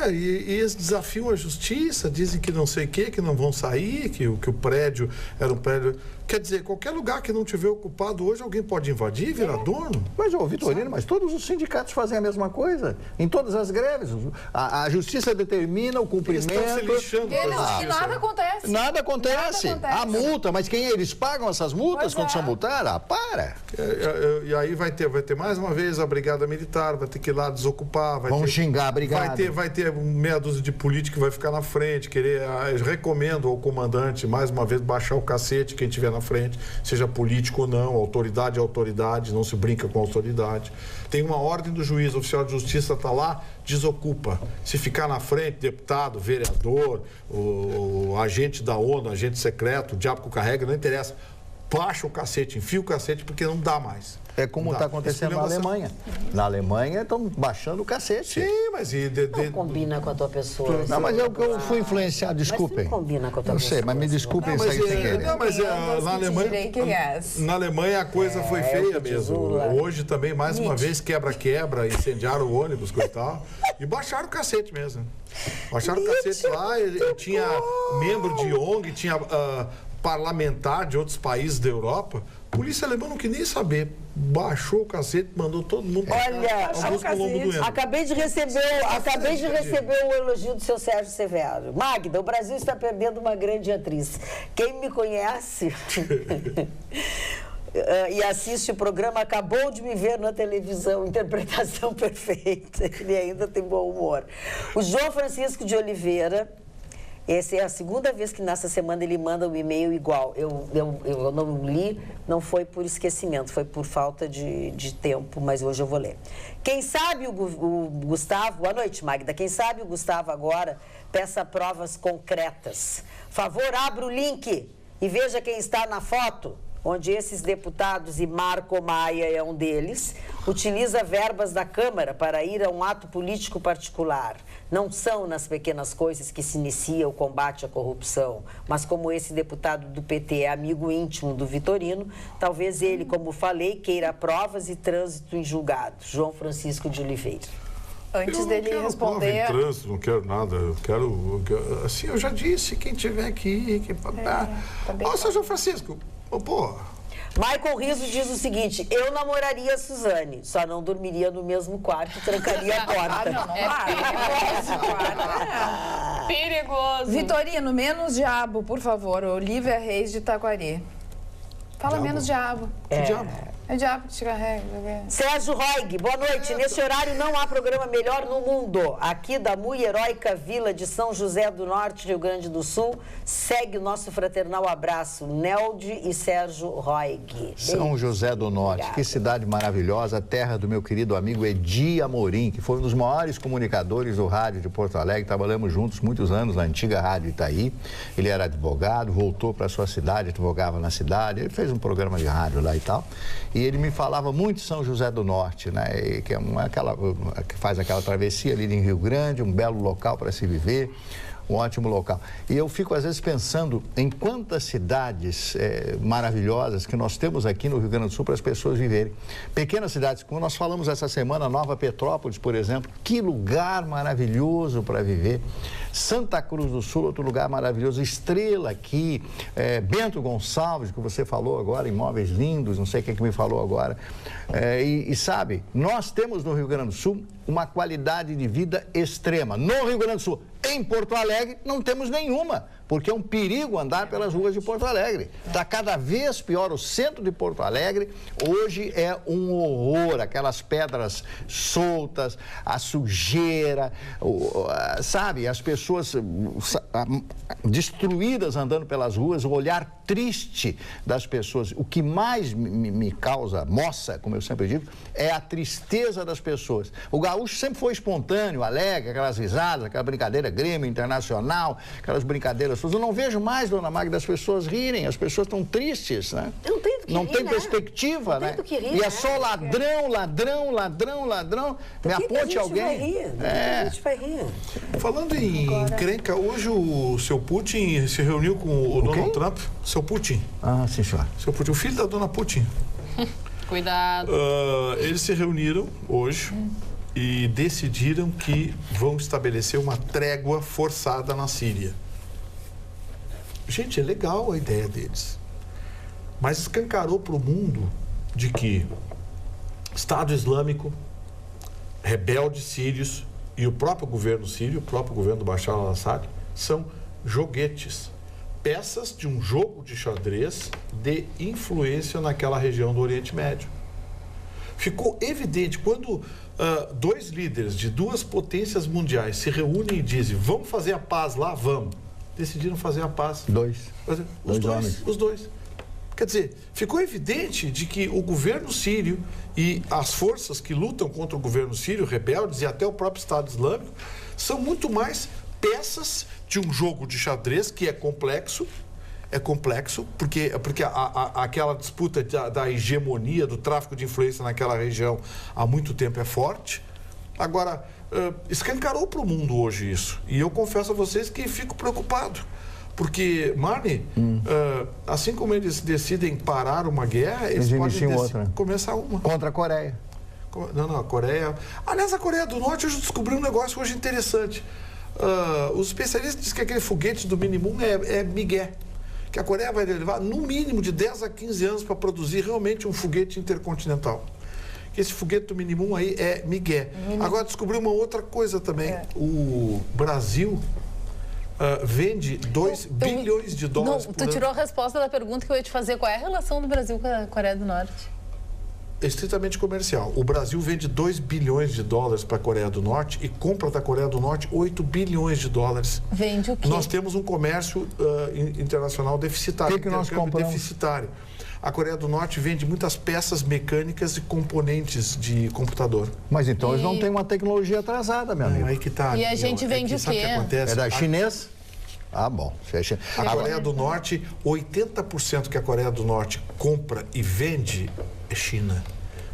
E eles desafiam a justiça, dizem que não sei o quê, que não vão sair, que o prédio era um prédio... Quer dizer, qualquer lugar que não tiver ocupado hoje, alguém pode invadir, virar dono? Mas, Vitorino, mas todos os sindicatos fazem a mesma coisa. Em todas as greves. A justiça determina o cumprimento... Eles estão se lixando e nada acontece. Nada acontece. A multa, mas quem eles pagam essas multas quando são multados? Para! E aí vai ter mais uma vez a brigada militar, vai ter que ir lá desocupar. Vão xingar a brigada. Vai ter meia dúzia de políticos que vai ficar na frente, eu recomendo ao comandante, mais uma vez, baixar o cacete, quem tiver na frente, seja político ou não, autoridade é autoridade, não se brinca com autoridade. Tem uma ordem do juiz, o oficial de justiça está lá, desocupa. Se ficar na frente, deputado, vereador, o agente da ONU, agente secreto, o diabo que carrega, não interessa. Baixa o cacete, enfia o cacete, porque não dá mais. É como está acontecendo na Alemanha. Na Alemanha estão baixando o cacete. Sim, mas... Não combina com a tua pessoa. Não, mas eu fui influenciado, desculpem. Mas não combina com a tua pessoa. Não sei, mas me desculpem isso aí sem querer. Não, mas na Alemanha a coisa foi feia mesmo. Hoje também, mais uma vez, quebra-quebra, incendiaram o ônibus, coitado. E baixaram o cacete mesmo. Baixaram o cacete lá, tinha membro de ONG, tinha parlamentar de outros países da Europa. A polícia alemã não queria nem saber. Baixou o cacete, mandou todo mundo... Olha, acabei de receber o elogio do seu Sérgio Severo. Magda, o Brasil está perdendo uma grande atriz. Quem me conhece e assiste o programa acabou de me ver na televisão. Interpretação perfeita. Ele ainda tem bom humor. O João Francisco de Oliveira... Essa é a segunda vez que nessa semana ele manda um e-mail igual. Eu não li, não foi por esquecimento, foi por falta de tempo, mas hoje eu vou ler. Quem sabe o Gustavo... Boa noite, Magda. Quem sabe o Gustavo agora peça provas concretas. Favor, abra o link e veja quem está na foto, onde esses deputados, e Marco Maia é um deles, utiliza verbas da Câmara para ir a um ato político particular. Não são nas pequenas coisas que se inicia o combate à corrupção, mas como esse deputado do PT é amigo íntimo do Vitorino, talvez ele, como falei, queira provas e trânsito em julgado. João Francisco de Oliveira. Antes dele responder... Prova em trânsito, não quero nada, eu quero... Assim, eu já disse, quem tiver que ir... Nossa, João Francisco, porra... Michael Rizzo diz o seguinte: eu namoraria a Suzane, só não dormiria no mesmo quarto e trancaria a porta. Perigoso. Perigoso. Vitorino, menos diabo, por favor. Olívia Reis de Taquari. Fala diabo. Menos diabo. Que diabo? É diabo que te carrega. Sérgio Roig, boa noite. Nesse horário não há programa melhor no mundo. Aqui da muito heróica vila de São José do Norte, Rio Grande do Sul, segue o nosso fraternal abraço, Neldi e Sérgio Roig. São José do Norte, obrigada. Que cidade maravilhosa, terra do meu querido amigo Edi Amorim, que foi um dos maiores comunicadores do rádio de Porto Alegre. Trabalhamos juntos muitos anos na antiga Rádio Itaí. Ele era advogado, voltou para sua cidade, advogava na cidade. Ele fez um programa de rádio lá e tal. E ele me falava muito de São José do Norte, né? Que faz aquela travessia ali em Rio Grande, um belo local para se viver, um ótimo local. E eu fico, às vezes, pensando em quantas cidades maravilhosas que nós temos aqui no Rio Grande do Sul para as pessoas viverem. Pequenas cidades, como nós falamos essa semana, Nova Petrópolis, por exemplo, que lugar maravilhoso para viver. Santa Cruz do Sul, outro lugar maravilhoso. Estrela aqui, Bento Gonçalves, que você falou agora, imóveis lindos, não sei quem que me falou agora. E sabe, nós temos no Rio Grande do Sul uma qualidade de vida extrema. No Rio Grande do Sul, em Porto Alegre, não temos nenhuma, porque é um perigo andar pelas ruas de Porto Alegre. Está cada vez pior. O centro de Porto Alegre hoje é um horror, aquelas pedras soltas, a sujeira, sabe, as pessoas destruídas andando pelas ruas, o olhar triste das pessoas. O que mais me causa moça, como eu sempre digo, é a tristeza das pessoas. O gaúcho sempre foi espontâneo, alegre, aquelas risadas, aquela brincadeira Grêmio Internacional, aquelas brincadeiras. Eu não vejo mais, dona Magda, as pessoas rirem, as pessoas estão tristes, né? Não tem perspectiva, né? E é só ladrão, ladrão, ladrão, ladrão. Me aponte alguém. A gente vai rir. Falando em encrenca, hoje o seu Putin se reuniu com o Donald Trump. Seu Putin. Ah, sim, senhor. Seu Putin, o filho da dona Putin. Cuidado. Eles se reuniram hoje e decidiram que vão estabelecer uma trégua forçada na Síria. Gente, é legal a ideia deles, mas escancarou para o mundo de que Estado Islâmico, rebeldes sírios e o próprio governo sírio, o próprio governo do Bashar al-Assad, são joguetes, peças de um jogo de xadrez de influência naquela região do Oriente Médio. Ficou evidente quando dois líderes de duas potências mundiais se reúnem e dizem: vamos fazer a paz lá? Vamos. Decidiram fazer a paz. Os dois. Quer dizer, ficou evidente de que o governo sírio e as forças que lutam contra o governo sírio, rebeldes e até o próprio Estado Islâmico, são muito mais peças de um jogo de xadrez que é complexo, porque aquela disputa da hegemonia, do tráfico de influência naquela região há muito tempo é forte. Agora, escancarou para o mundo hoje isso. E eu confesso a vocês que fico preocupado. Porque, Marne, assim como eles decidem parar uma guerra, eles podem começar uma. Contra a Coreia. Não, a Coreia... Aliás, a Coreia do Norte hoje descobriu um negócio hoje interessante. Os especialistas dizem que aquele foguete do Mini-Moon é migué. Que a Coreia vai levar no mínimo de 10 a 15 anos para produzir realmente um foguete intercontinental. Que esse foguete do Mini-Moon aí é migué. Agora descobriu uma outra coisa também. O Brasil vende 2 bilhões de dólares por ano. Tu tirou a resposta da pergunta que eu ia te fazer. Qual é a relação do Brasil com a Coreia do Norte? Estritamente comercial. O Brasil vende 2 bilhões de dólares para a Coreia do Norte e compra da Coreia do Norte 8 bilhões de dólares. Vende o quê? Nós temos um comércio internacional deficitário. O que nós compramos? Deficitário. A Coreia do Norte vende muitas peças mecânicas e componentes de computador. Mas então eles não têm uma tecnologia atrasada, meu amigo. Aí que tá. E a gente vende o quê? É da chinês? Ah, bom. A Coreia do Norte, 80% que a Coreia do Norte compra e vende é China.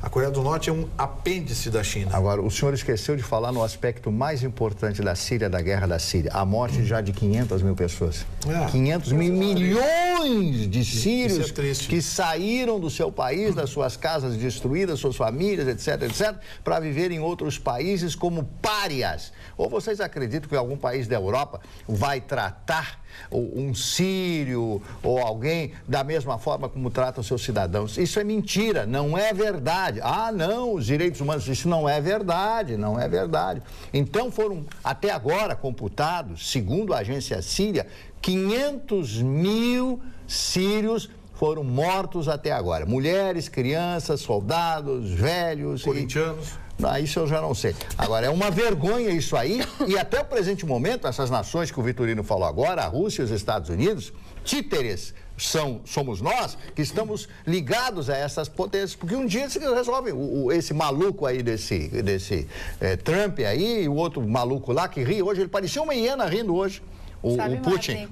A Coreia do Norte é um apêndice da China. Agora, o senhor esqueceu de falar no aspecto mais importante da Síria, da guerra da Síria. A morte já de 500 mil pessoas. 500 mil milhões de sírios que saíram do seu país, das suas casas destruídas, suas famílias, etc., etc., para viver em outros países como párias. Ou vocês acreditam que algum país da Europa vai tratar um sírio ou alguém da mesma forma como trata os seus cidadãos? Isso é mentira, não é verdade. Ah, não, os direitos humanos, isso não é verdade, não é verdade. Então foram até agora computados, segundo a agência síria, 500 mil sírios foram mortos até agora. Mulheres, crianças, soldados, velhos... Corintianos. Isso eu já não sei. Agora, é uma vergonha isso aí, e até o presente momento, essas nações que o Vitorino falou agora, a Rússia e os Estados Unidos, títeres somos nós que estamos ligados a essas potências, porque um dia se resolve. Esse maluco aí desse Trump aí, e o outro maluco lá que ri hoje, ele parecia uma hiena rindo hoje. O Putin.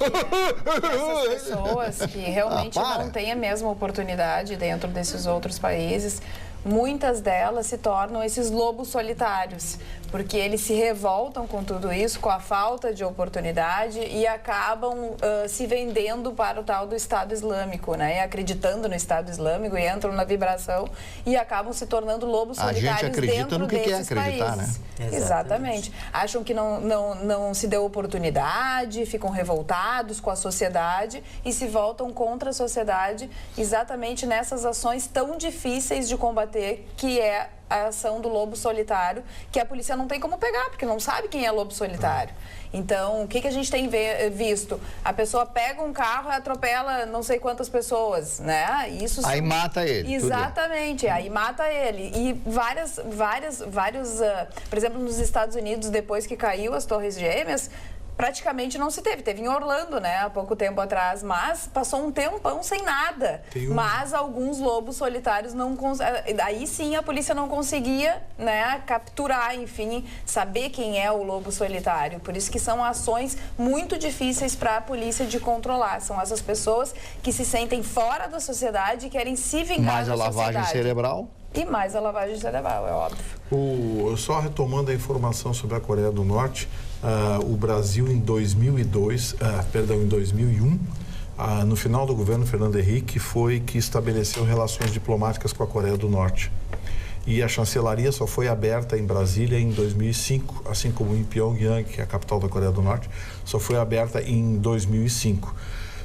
Essas pessoas que realmente não têm a mesma oportunidade dentro desses outros países, muitas delas se tornam esses lobos solitários, porque eles se revoltam com tudo isso, com a falta de oportunidade e acabam se vendendo para o tal do Estado Islâmico, né? Acreditando no Estado Islâmico e entram na vibração e acabam se tornando lobos solitários dentro desses países. Né? Exatamente. Acham que não se deu oportunidade, ficam revoltados com a sociedade e se voltam contra a sociedade exatamente nessas ações tão difíceis de combater, que é a ação do lobo solitário, que a polícia não tem como pegar, porque não sabe quem é lobo solitário. Então, o que a gente tem visto? A pessoa pega um carro e atropela não sei quantas pessoas, né? Isso aí mata ele. Exatamente, aí mata ele. E vários, por exemplo, nos Estados Unidos, depois que caiu as Torres Gêmeas, praticamente não se teve. Teve em Orlando, né, há pouco tempo atrás, mas passou um tempão sem nada. Mas alguns lobos solitários não conseguiam. Aí sim a polícia não conseguia, né, capturar, enfim, saber quem é o lobo solitário. Por isso que são ações muito difíceis para a polícia de controlar. São essas pessoas que se sentem fora da sociedade e querem se vingar da sociedade. Mais a lavagem cerebral? E mais a lavagem cerebral, é óbvio. Só retomando a informação sobre a Coreia do Norte, o Brasil em 2001, no final do governo Fernando Henrique, foi que estabeleceu relações diplomáticas com a Coreia do Norte. E a chancelaria só foi aberta em Brasília em 2005, assim como em Pyongyang, que é a capital da Coreia do Norte, só foi aberta em 2005.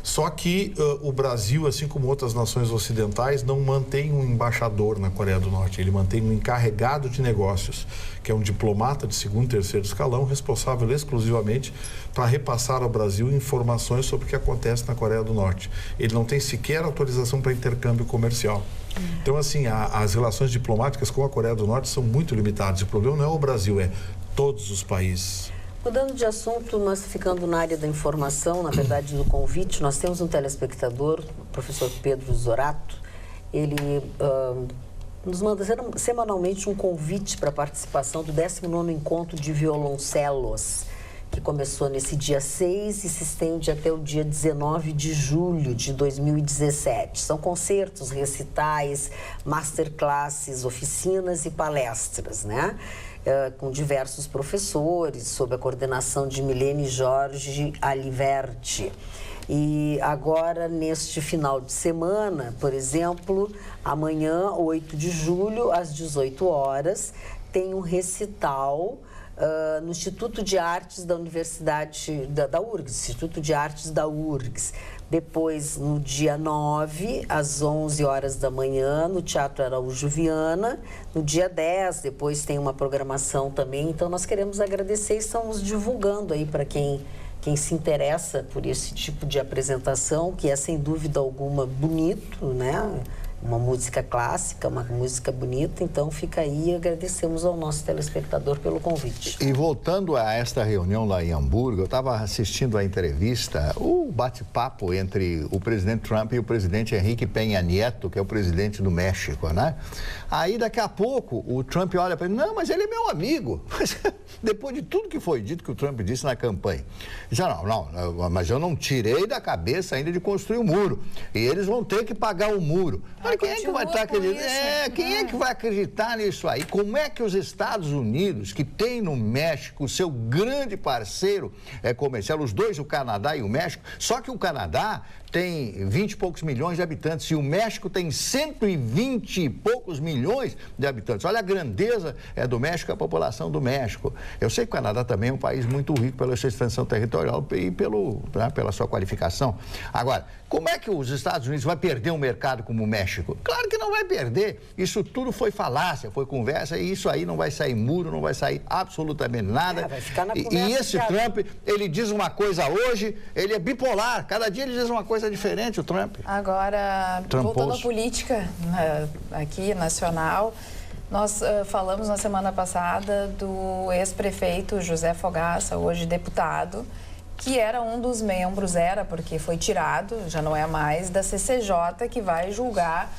Só que o Brasil, assim como outras nações ocidentais, não mantém um embaixador na Coreia do Norte. Ele mantém um encarregado de negócios, que é um diplomata de segundo e terceiro escalão, responsável exclusivamente para repassar ao Brasil informações sobre o que acontece na Coreia do Norte. Ele não tem sequer autorização para intercâmbio comercial. Então, assim, as relações diplomáticas com a Coreia do Norte são muito limitadas. O problema não é o Brasil, é todos os países. Mudando de assunto, mas ficando na área da informação, na verdade, do convite, nós temos um telespectador, o professor Pedro Zorato. Ele nos manda semanalmente um convite para a participação do 19º Encontro de Violoncelos, que começou nesse dia 6 e se estende até o dia 19 de julho de 2017. São concertos, recitais, masterclasses, oficinas e palestras, né? Com diversos professores, sob a coordenação de Milene Jorge Aliverti. E agora, neste final de semana, por exemplo, amanhã, 8 de julho, às 18 horas, tem um recital no Instituto de Artes da Universidade da URGS, Instituto de Artes da URGS. Depois, no dia 9, às 11 horas da manhã, no Teatro Araújo Viana. No dia 10, depois tem uma programação também. Então, nós queremos agradecer e estamos divulgando aí para quem se interessa por esse tipo de apresentação, que é, sem dúvida alguma, bonito, né? Uma música clássica, uma música bonita, então fica aí e agradecemos ao nosso telespectador pelo convite. E voltando a esta reunião lá em Hamburgo, eu estava assistindo a entrevista, o bate-papo entre o presidente Trump e o presidente Enrique Peña Nieto, que é o presidente do México, né? Aí daqui a pouco o Trump olha para ele, não, mas ele é meu amigo. Depois de tudo que foi dito que o Trump disse na campanha, já não, mas eu não tirei da cabeça ainda de construir o muro. E eles vão ter que pagar o muro. Quem é que vai estar acreditando? Quem é que vai acreditar nisso aí? Como é que os Estados Unidos, que tem no México o seu grande parceiro comercial, os dois, o Canadá e o México, só que o Canadá tem 20 e poucos milhões de habitantes e o México tem 120 e poucos milhões de habitantes. Olha a grandeza do México, a população do México. Eu sei que o Canadá também é um país muito rico pela sua extensão territorial e pela sua qualificação. Agora, como é que os Estados Unidos vai perder um mercado como o México? Claro que não vai perder. Isso tudo foi falácia, foi conversa e isso aí não vai sair muro, não vai sair absolutamente nada. Vai ficar na e esse Trump, ele diz uma coisa hoje, ele é bipolar. Cada dia ele diz uma coisa coisa diferente, o Trump. Agora, voltando à política aqui, nacional, nós falamos na semana passada do ex-prefeito José Fogaça, hoje deputado, que era um dos membros, porque foi tirado, já não é mais, da CCJ, que vai julgar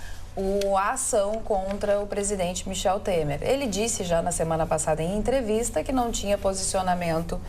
a ação contra o presidente Michel Temer. Ele disse já na semana passada em entrevista que não tinha posicionamento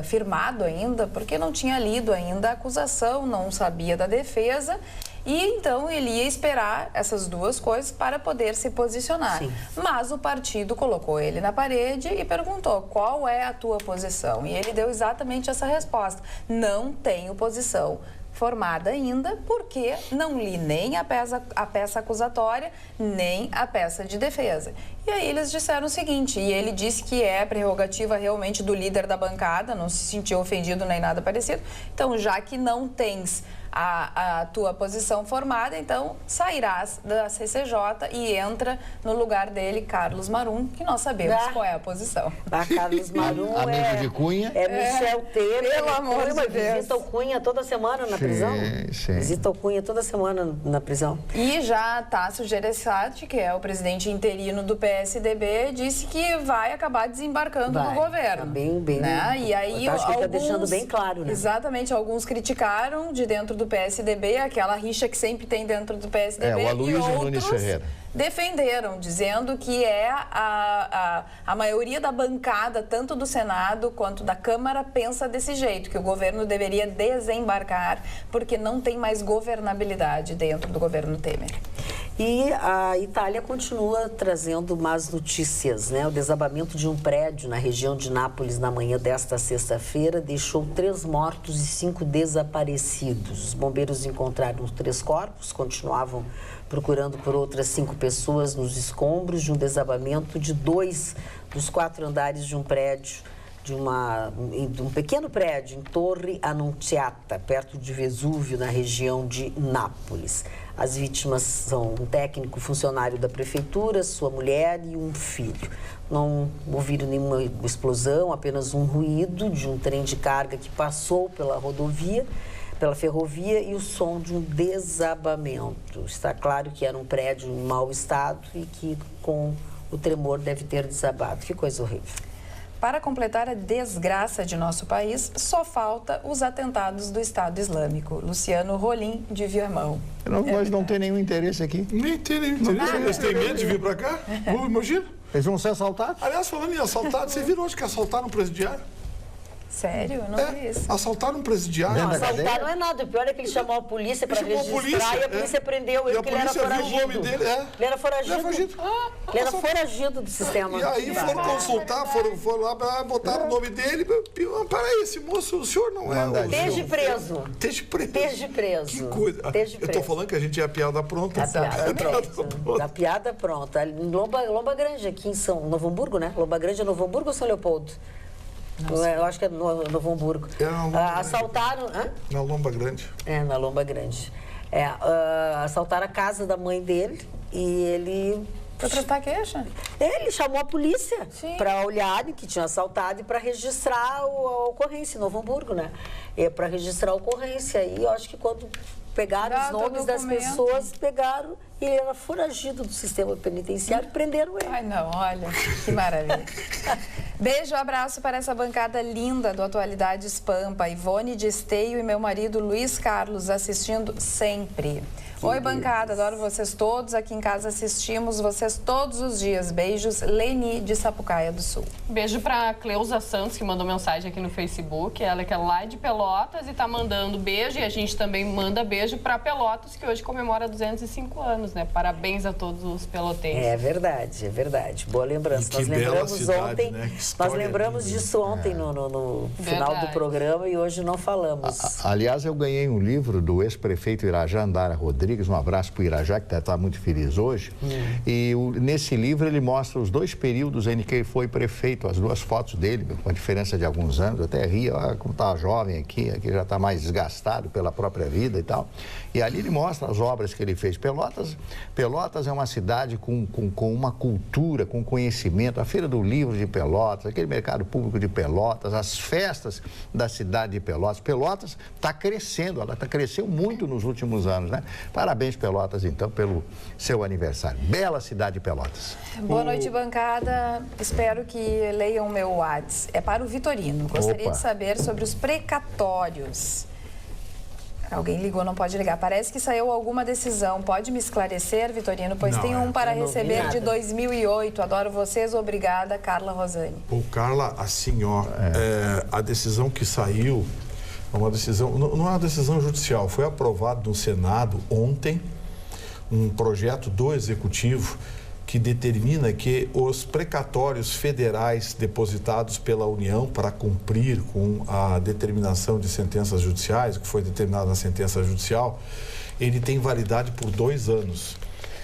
firmado ainda, porque não tinha lido ainda a acusação, não sabia da defesa, e então ele ia esperar essas duas coisas para poder se posicionar. Sim. Mas o partido colocou ele na parede e perguntou: qual é a tua posição? E ele deu exatamente essa resposta: não tenho posição formada ainda, porque não li nem a peça acusatória, nem a peça de defesa. E aí eles disseram o seguinte, e ele disse que é prerrogativa realmente do líder da bancada, não se sentiu ofendido nem nada parecido. Então, já que não tens a tua posição formada, então sairás da CCJ e entra no lugar dele Carlos Marum, que nós sabemos qual é a posição. Carlos Marum amigo de Cunha. É Michel Temer. Pelo amor de Deus. Visita o Cunha toda semana na prisão. Sim. Visita o Cunha toda semana na prisão. E já Tasso Gereissati, que é o presidente interino do PSDB, disse que vai acabar desembarcando no governo. Tá bem. Né? E aí, acho que ele está deixando bem claro, né? Exatamente, alguns criticaram de dentro do PSDB, aquela rixa que sempre tem dentro do PSDB, o Aloysio Nunes Ferreira defenderam, dizendo que a maioria da bancada, tanto do Senado quanto da Câmara, pensa desse jeito, que o governo deveria desembarcar, porque não tem mais governabilidade dentro do governo Temer. E a Itália continua trazendo más notícias, né? O desabamento de um prédio na região de Nápoles na manhã desta sexta-feira deixou 3 mortos e 5 desaparecidos. Os bombeiros encontraram 3 corpos, continuavam procurando por outras 5 pessoas nos escombros de um desabamento de 2 dos 4 andares de um prédio, de um pequeno prédio em Torre Annunziata, perto de Vesúvio, na região de Nápoles. As vítimas são um técnico funcionário da prefeitura, sua mulher e um filho. Não ouviram nenhuma explosão, apenas um ruído de um trem de carga que passou pela ferrovia e o som de um desabamento. Está claro que era um prédio em mau estado e que com o tremor deve ter desabado. Que coisa horrível. Para completar a desgraça de nosso país, só falta os atentados do Estado Islâmico. Luciano Rolim, de Viamão. Nós não tem nenhum interesse aqui. Nem tem nenhum interesse. Eles têm medo de vir para cá? Imagina. Eles vão ser assaltados? Aliás, falando em assaltados, você viram hoje que assaltaram um presidiário? Sério? Eu não vi isso. Assaltaram um presidiário. Não, assaltar não é nada. O pior é que ele chamou a polícia para registrar e a polícia prendeu ele porque ele era foragido. Viu o nome dele, Ele era foragido. Ele era foragido do sistema. E aí foram consultar, foram lá, botaram o nome dele. Peraí, esse moço, o senhor não é o... Esteja preso. Esteja preso. Que coisa. Eu tô falando que a gente é a piada pronta. A piada pronta. Lomba Grande, aqui em Novo Hamburgo, né? Lomba Grande é Novo Hamburgo ou São Leopoldo? Eu acho que é Novo Hamburgo. Assaltaram... Na Lomba Grande. Na Lomba Grande. Assaltaram a casa da mãe dele e ele... Foi prestar queixa? Ele chamou a polícia para olhar que tinha assaltado e para registrar a ocorrência em Novo Hamburgo, né? Para registrar a ocorrência. E eu acho que quando pegaram os nomes das pessoas, pegaram e ele era foragido do sistema penitenciário e prenderam ele. Ai, não, olha, que maravilha. Beijo, abraço para essa bancada linda do Atualidades Pampa. Ivone de Esteio e meu marido Luiz Carlos assistindo sempre. Oi, bancada, adoro vocês todos. Aqui em casa assistimos vocês todos os dias. Beijos, Leni de Sapucaia do Sul. Beijo pra Cleusa Santos, que mandou mensagem aqui no Facebook. Ela que é lá de Pelotas e tá mandando beijo. E a gente também manda beijo pra Pelotas, que hoje comemora 205 anos, né? Parabéns a todos os pelotenses. É verdade. Boa lembrança. Nós lembramos cidade, ontem, né? nós lembramos disso ontem no final do programa e hoje não falamos. Aliás, eu ganhei um livro do ex-prefeito Irajá Andara Rodrigues, Rodrigues, um abraço para o Irajá, que está muito feliz hoje. E nesse livro ele mostra os 2 períodos em que ele foi prefeito, as 2 fotos dele, com a diferença de alguns anos. Eu até ria, como está jovem aqui já está mais desgastado pela própria vida e tal. E ali ele mostra as obras que ele fez. Pelotas é uma cidade com uma cultura, com conhecimento. A Feira do Livro de Pelotas, aquele mercado público de Pelotas, as festas da cidade de Pelotas. Pelotas está crescendo, ela cresceu muito nos últimos anos, né? Parabéns, Pelotas, então, pelo seu aniversário. Bela cidade de Pelotas. Boa noite, bancada. Espero que leiam o meu WhatsApp. É para o Vitorino. Gostaria de saber sobre os precatórios. Alguém ligou, não pode ligar. Parece que saiu alguma decisão. Pode me esclarecer, Vitorino? Pois tem um para receber de 2008. Adoro vocês. Obrigada, Carla Rosane. Carla, assim, a decisão que saiu é uma decisão, não é uma decisão judicial, foi aprovado no Senado ontem um projeto do Executivo que determina que os precatórios federais depositados pela União para cumprir com a determinação de sentenças judiciais, que foi determinada na sentença judicial, ele tem validade por 2 anos.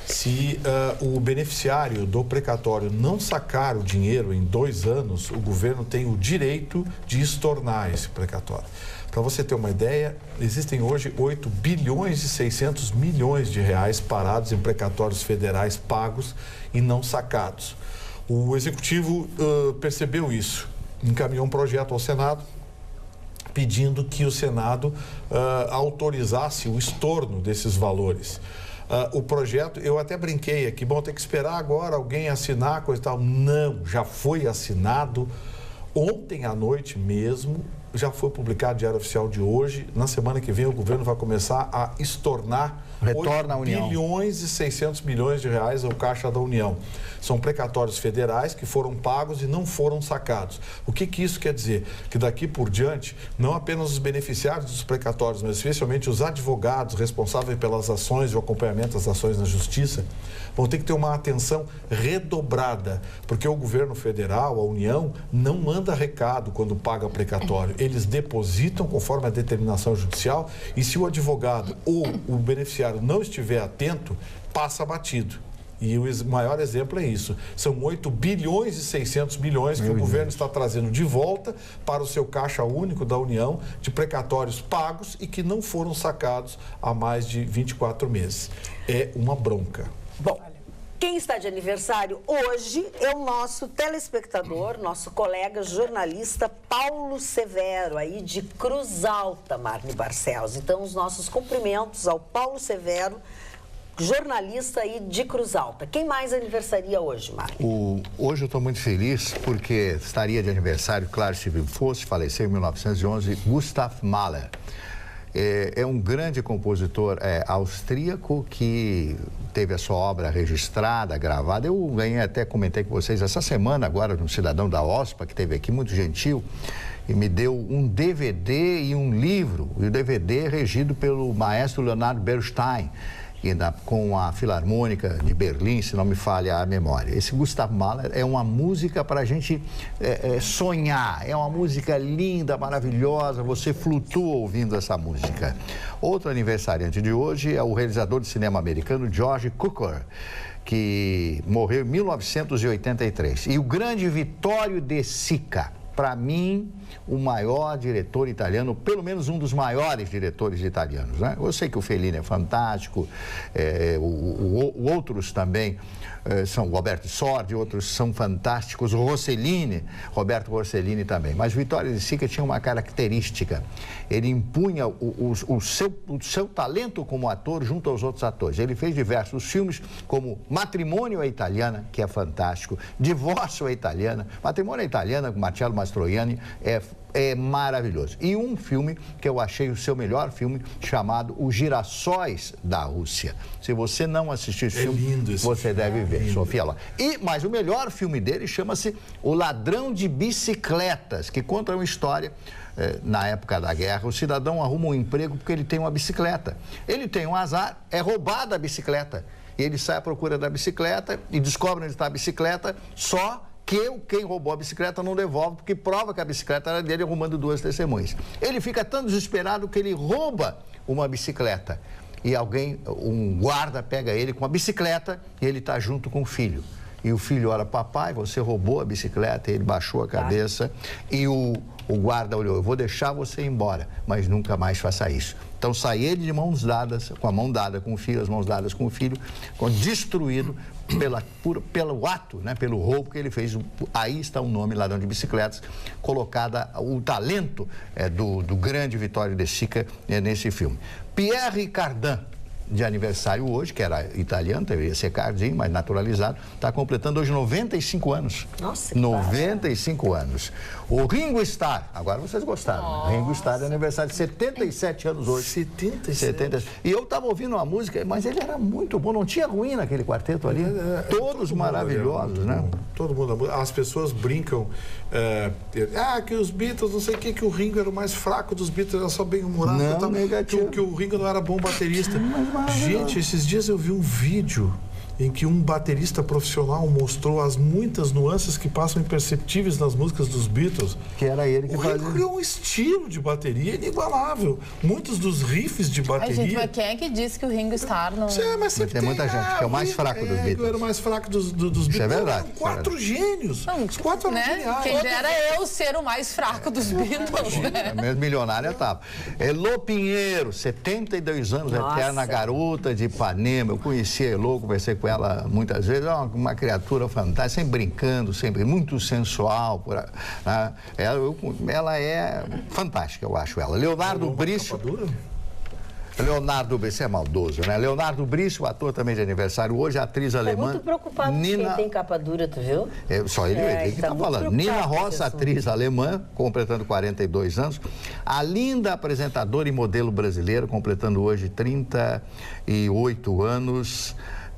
Se o beneficiário do precatório não sacar o dinheiro em 2 anos, o governo tem o direito de estornar esse precatório. Para você ter uma ideia, existem hoje 8 bilhões e 600 milhões de reais parados em precatórios federais pagos e não sacados. O Executivo percebeu isso, encaminhou um projeto ao Senado pedindo que o Senado autorizasse o estorno desses valores. O projeto, eu até brinquei aqui, tem que esperar agora alguém assinar, coisa e tal. Não, já foi assinado ontem à noite mesmo, já foi publicado no Diário Oficial de hoje. Na semana que vem o governo vai começar a estornar 8 bilhões e 600 milhões de reais ao Caixa da União. São precatórios federais que foram pagos e não foram sacados. O que isso quer dizer? Que daqui por diante, não apenas os beneficiários dos precatórios, mas especialmente os advogados responsáveis pelas ações e o acompanhamento das ações na Justiça, vão ter que ter uma atenção redobrada, porque o governo federal, a União, não manda recado quando paga precatório. Eles depositam conforme a determinação judicial e se o advogado ou o beneficiário não estiver atento, passa batido. E o maior exemplo é isso. São 8 bilhões e 600 milhões que o governo está trazendo de volta para o seu caixa único da União de precatórios pagos e que não foram sacados há mais de 24 meses. É uma bronca. Bom, quem está de aniversário hoje é o nosso telespectador, nosso colega jornalista Paulo Severo, aí de Cruz Alta, Marne Barcelos. Então, os nossos cumprimentos ao Paulo Severo, jornalista aí de Cruz Alta. Quem mais aniversaria hoje, Marne? Hoje eu estou muito feliz porque estaria de aniversário, claro, se fosse, faleceu em 1911, Gustav Mahler. É um grande compositor austríaco que teve a sua obra registrada, gravada. Eu até comentei com vocês essa semana agora um cidadão da OSPA que esteve aqui, muito gentil, e me deu um DVD e um livro. E o DVD é regido pelo maestro Leonard Bernstein, com a Filarmônica de Berlim, se não me falha a memória. Esse Gustav Mahler é uma música para a gente sonhar, é uma música linda, maravilhosa, você flutua ouvindo essa música. Outro aniversariante de hoje é o realizador de cinema americano George Cukor, que morreu em 1983. E o grande Vittorio De Sica, para mim, o maior diretor italiano, pelo menos um dos maiores diretores italianos, né? Eu sei que o Fellini é fantástico, outros também são, o Roberto Sordi, outros são fantásticos, o Rossellini, Roberto Rossellini também. Mas Vittorio De Sica tinha uma característica, ele impunha o seu talento como ator junto aos outros atores. Ele fez diversos filmes, como Matrimônio à Italiana, que é fantástico, Divórcio à Italiana, Matrimônio à Italiana, com Marcello Mastroianni, é maravilhoso. E um filme que eu achei o seu melhor filme, chamado Os Girassóis da Rússia. Se você não assistiu esse filme, lindo esse você filme. deve ver, Lindo. Sofia lá. Mas o melhor filme dele chama-se O Ladrão de Bicicletas, que conta uma história. Na época da guerra, o cidadão arruma um emprego porque ele tem uma bicicleta. Ele tem um azar, é roubada a bicicleta. E ele sai à procura da bicicleta e descobre onde está a bicicleta, só que quem roubou a bicicleta não devolve, porque prova que a bicicleta era dele, arrumando 2 testemunhas. Ele fica tão desesperado que ele rouba uma bicicleta. e um guarda pega ele com a bicicleta e ele está junto com o filho. E o filho olha, papai, você roubou a bicicleta, e ele baixou a cabeça e o guarda olhou, eu vou deixar você ir embora, mas nunca mais faça isso. Então sai ele de mãos dadas, com a mão dada com o filho, as mãos dadas com o filho, destruído pelo ato, né, pelo roubo que ele fez. Aí está o nome Ladrão de Bicicletas, colocada o talento do grande Vittorio De Sica nesse filme. Pierre Cardin, de aniversário hoje, que era italiano, deveria ser Cardin, mas naturalizado, está completando hoje 95 anos. Nossa, 95 anos. O Ringo Starr, agora vocês gostaram, né? Ringo Starr é aniversário de 77 anos hoje. 77? E eu estava ouvindo uma música, mas ele era muito bom, não tinha ruim naquele quarteto ali. Todos maravilhosos, né? Todo mundo. As pessoas brincam que os Beatles, não sei o que o Ringo era o mais fraco dos Beatles, era só bem-humorado. Não, negativo. Que o Ringo não era bom baterista. Gente, esses dias eu vi um vídeo em que um baterista profissional mostrou as muitas nuances que passam imperceptíveis nas músicas dos Beatles. Que era ele que fazia. O Ringo criou um estilo de bateria inigualável. Muitos dos riffs de bateria... Ai, gente, mas quem é que disse que o Ringo Starr não... Mas tem muita gente que é o mais fraco dos Beatles. Era o mais fraco dos Beatles. Isso é verdade. Eram 4 gênios. Os 4 eram geniais. Quem dera eu ser o mais fraco dos Beatles, né? Mesmo milionária estava. Elô Pinheiro, 72 anos, eterna garota de Ipanema. Eu conheci a Elô, conversei com ela muitas vezes. É uma criatura fantástica, sempre brincando, sempre muito sensual. Né? Ela é fantástica, eu acho ela. Leonardo Brício. Leonardo Brício é maldoso, né? Leonardo Brício, ator também de aniversário hoje, atriz alemã. Muito preocupado com quem tem capa dura, tu viu? Só ele que está falando. Nina Rossa, atriz alemã, completando 42 anos. A linda apresentadora e modelo brasileira, completando hoje 38 anos.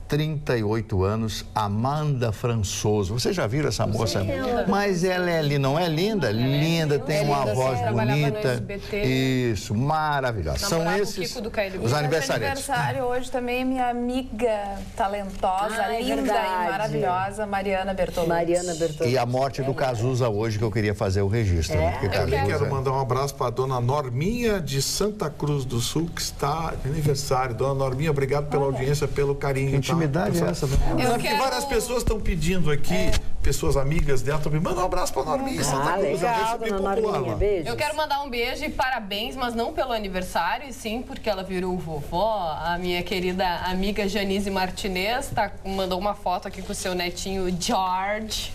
38 anos, Amanda Françoso. Vocês já viram essa moça? Mas ela não é linda? Linda, tem uma voz bonita. Isso, maravilhosa. São esses os aniversariantes. Aniversário hoje também minha amiga talentosa, linda e maravilhosa, Mariana Bertolucci. E a morte do Cazuza hoje, que eu queria fazer o registro. Né? Eu quero mandar um abraço para a dona Norminha de Santa Cruz do Sul, que está de aniversário. Dona Norminha, obrigado pela audiência, pelo carinho. Intimidade é essa, Várias pessoas estão pedindo aqui, pessoas amigas dela, estão pedindo, manda um abraço para a Norminha. Legal, dona Norminha, beijo. Eu quero mandar um beijo e parabéns, mas não pelo aniversário, e sim porque ela virou vovó. A minha querida amiga Janise Martinez mandou uma foto aqui com o seu netinho George,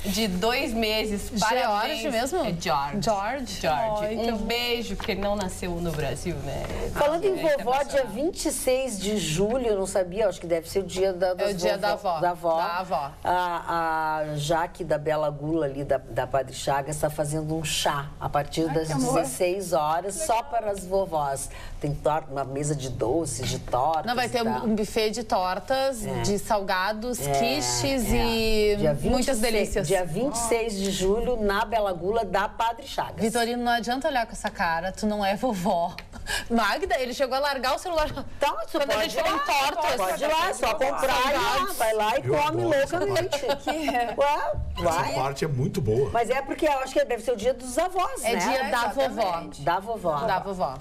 de 2 meses. Parabéns. George mesmo? É George. Oh, um beijo, porque ele não nasceu no Brasil, né? Falando em vovó, dia 26 de julho, eu não sabia, acho que deve ser o dia da avó. A Jaque da Bela Gula, ali da Padre Chagas, está fazendo um chá a partir das 16 horas, só para as vovós. Tem uma mesa de doces, de tortas. Não, vai ter um buffet de tortas, de salgados, quiches e muitas delícias. Dia 26 de julho, na Bela Gula da Padre Chagas. Vitorino, não adianta olhar com essa cara, tu não é vovó. Magda, ele chegou a largar o celular. Então, quando a gente tem tortas. Pode ir lá, é só comprar e vai lá e come loucamente. Essa parte é muito boa. Mas é porque eu acho que deve ser o dia dos avós, né? É dia da vovó. Da vovó. Da vovó.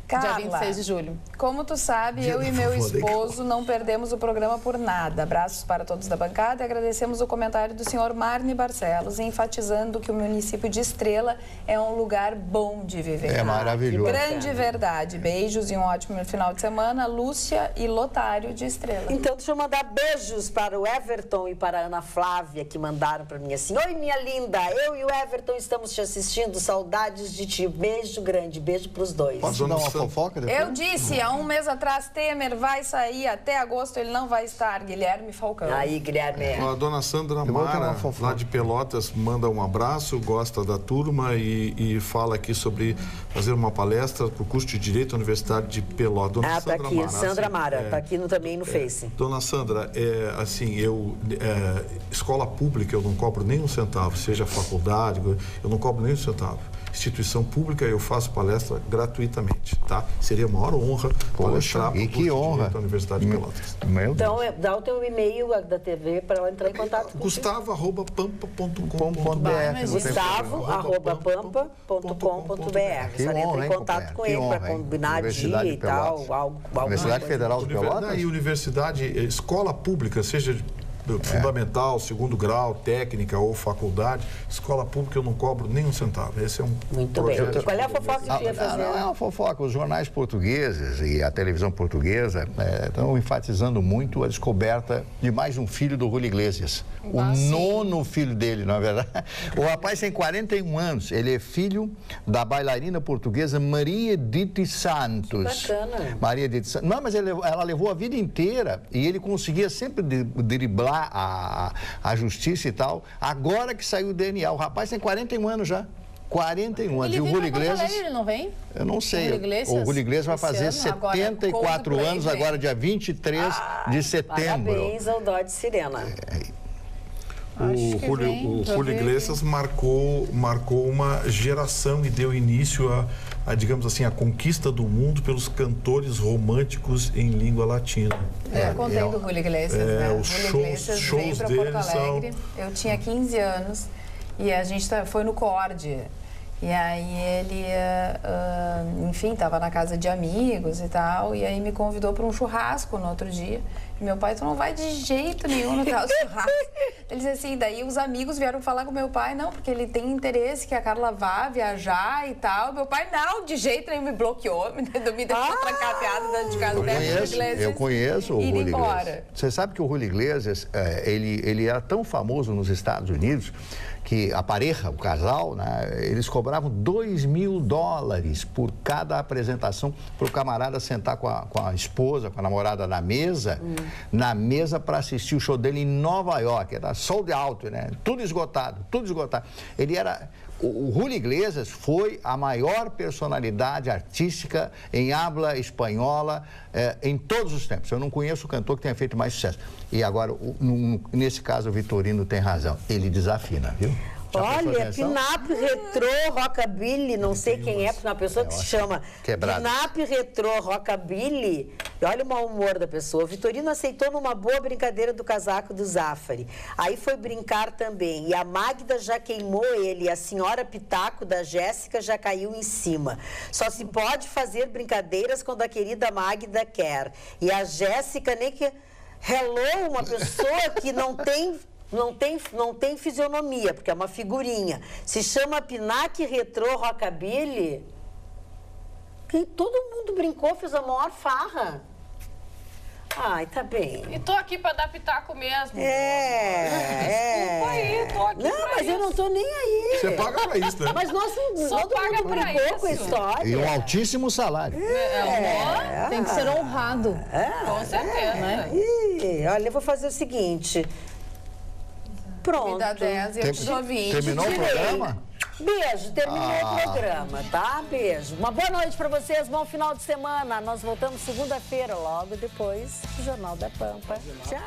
Carla, dia 26 de julho. Como tu sabe, eu e meu esposo não perdemos o programa por nada. Abraços para todos da bancada e agradecemos o comentário do senhor Marne Barcelos, enfatizando que o município de Estrela é um lugar bom de viver. É maravilhoso. Grande verdade. Beijos e um ótimo final de semana. Lúcia e Lotário de Estrela. Então, deixa eu mandar beijos para o Everton e para a Ana Flávia, que mandaram para mim assim: oi, minha linda, eu e o Everton estamos te assistindo, saudades de ti. Beijo grande, beijo para os dois. Posso dar uma fofoca depois? Eu disse, há um mês atrás, Temer vai sair, até agosto ele não vai estar. Guilherme Falcão. Aí, Guilherme. A dona Sandra Mara, lá de Pelotas, manda um abraço, gosta da turma e fala aqui sobre fazer uma palestra para o curso de Direito da Universidade de Pelotas. Dona Sandra aqui, Mara, Sandra Mara, tá aqui também no Face. Dona Sandra, escola pública eu não cobro nem um centavo, seja faculdade, eu não cobro nem um centavo. instituição pública, eu faço palestra gratuitamente, tá? Seria a maior honra palestrar e que honra da Universidade de Pelotas. Então, dá o teu e-mail da TV para ela entrar em contato com Gustavo@pampa.com.br. Gustavo@pampa.com.br. Você entra em contato com ele para combinar dia e tal. Universidade Federal de Pelotas? E universidade, escola pública, seja fundamental, segundo grau, técnica ou faculdade, escola pública eu não cobro nem um centavo. Esse é um Muito bem. Qual é a fofoca que ia fazer? Não é uma fofoca. Os jornais portugueses e a televisão portuguesa estão enfatizando muito a descoberta de mais um filho do Julio Iglesias. O nono filho dele, na verdade. O rapaz tem 41 anos. Ele é filho da bailarina portuguesa Maria Diti Santos. Bacana. Maria Diti Santos. Não, mas ela levou a vida inteira e ele conseguia sempre driblar a justiça e tal. Agora que saiu o DNA, o rapaz tem 41 anos já. 41 anos. Ele e o vem Julio Iglesias, ele não vem? eu não sei. O Julio Iglesias vai fazer 74 anos agora, dia 23 de setembro. Parabéns ao Dodge Sirena. O Julio Iglesias marcou uma geração e deu início a, digamos assim, a conquista do mundo pelos cantores românticos em língua latina. Eu contei do Julio Iglesias, né? O Julio Iglesias veio para Porto Alegre, eu tinha 15 anos e a gente foi no Corde. E aí ele, enfim, estava na casa de amigos e tal, e aí me convidou para um churrasco no outro dia. E meu pai, tu não vai de jeito nenhum no tal churrasco. Ele disse assim, daí os amigos vieram falar com meu pai, não, porque ele tem interesse que a Carla vá viajar e tal. Meu pai, não, de jeito nenhum, me bloqueou, me deixou trancafiado dentro de casa dela. Eu conheço o Julio embora. Iglesias. Você sabe que o Julio Iglesias, ele era tão famoso nos Estados Unidos que a pareja, o casal, né, eles cobravam $2.000 por cada apresentação para o camarada sentar com a esposa, com a namorada na mesa para assistir o show dele em Nova York. Era sold out, né? Tudo esgotado, tudo esgotado. Ele era... O Julio Iglesias foi a maior personalidade artística em habla espanhola em todos os tempos. Eu não conheço o cantor que tenha feito mais sucesso. E agora, nesse caso, o Vitorino tem razão. Ele desafina, viu? Olha, Pinap Retrô Rockabilly, não sei quem é, porque é uma pessoa que se chama Pinap Retrô Rockabilly. E olha o mau humor da pessoa. O Vitorino aceitou numa boa brincadeira do casaco do Zafari. Aí foi brincar também. E a Magda já queimou ele. E a senhora Pitaco da Jéssica já caiu em cima. Só se pode fazer brincadeiras quando a querida Magda quer. E a Jéssica nem que... Hello, uma pessoa que não tem fisionomia, porque é uma figurinha. Se chama Pinac Retrô Rockabilly. E todo mundo brincou, fez a maior farra. Ai, tá bem. E tô aqui pra dar pitaco mesmo. Desculpa aí, tô aqui não, pra mas isso. eu não tô nem aí. Você paga pra isso, né? Mas nós Só todo paga mundo pra brincou isso. com a história. E um altíssimo salário. Tem que ser honrado. Com certeza. Né? Ih, olha, eu vou fazer o seguinte. Pronto. Me dá 10 e eu te dou 20. Terminou o programa? Beijo, terminou o programa, tá? Beijo. Uma boa noite pra vocês, bom final de semana. Nós voltamos segunda-feira, logo depois do Jornal da Pampa. Tchau.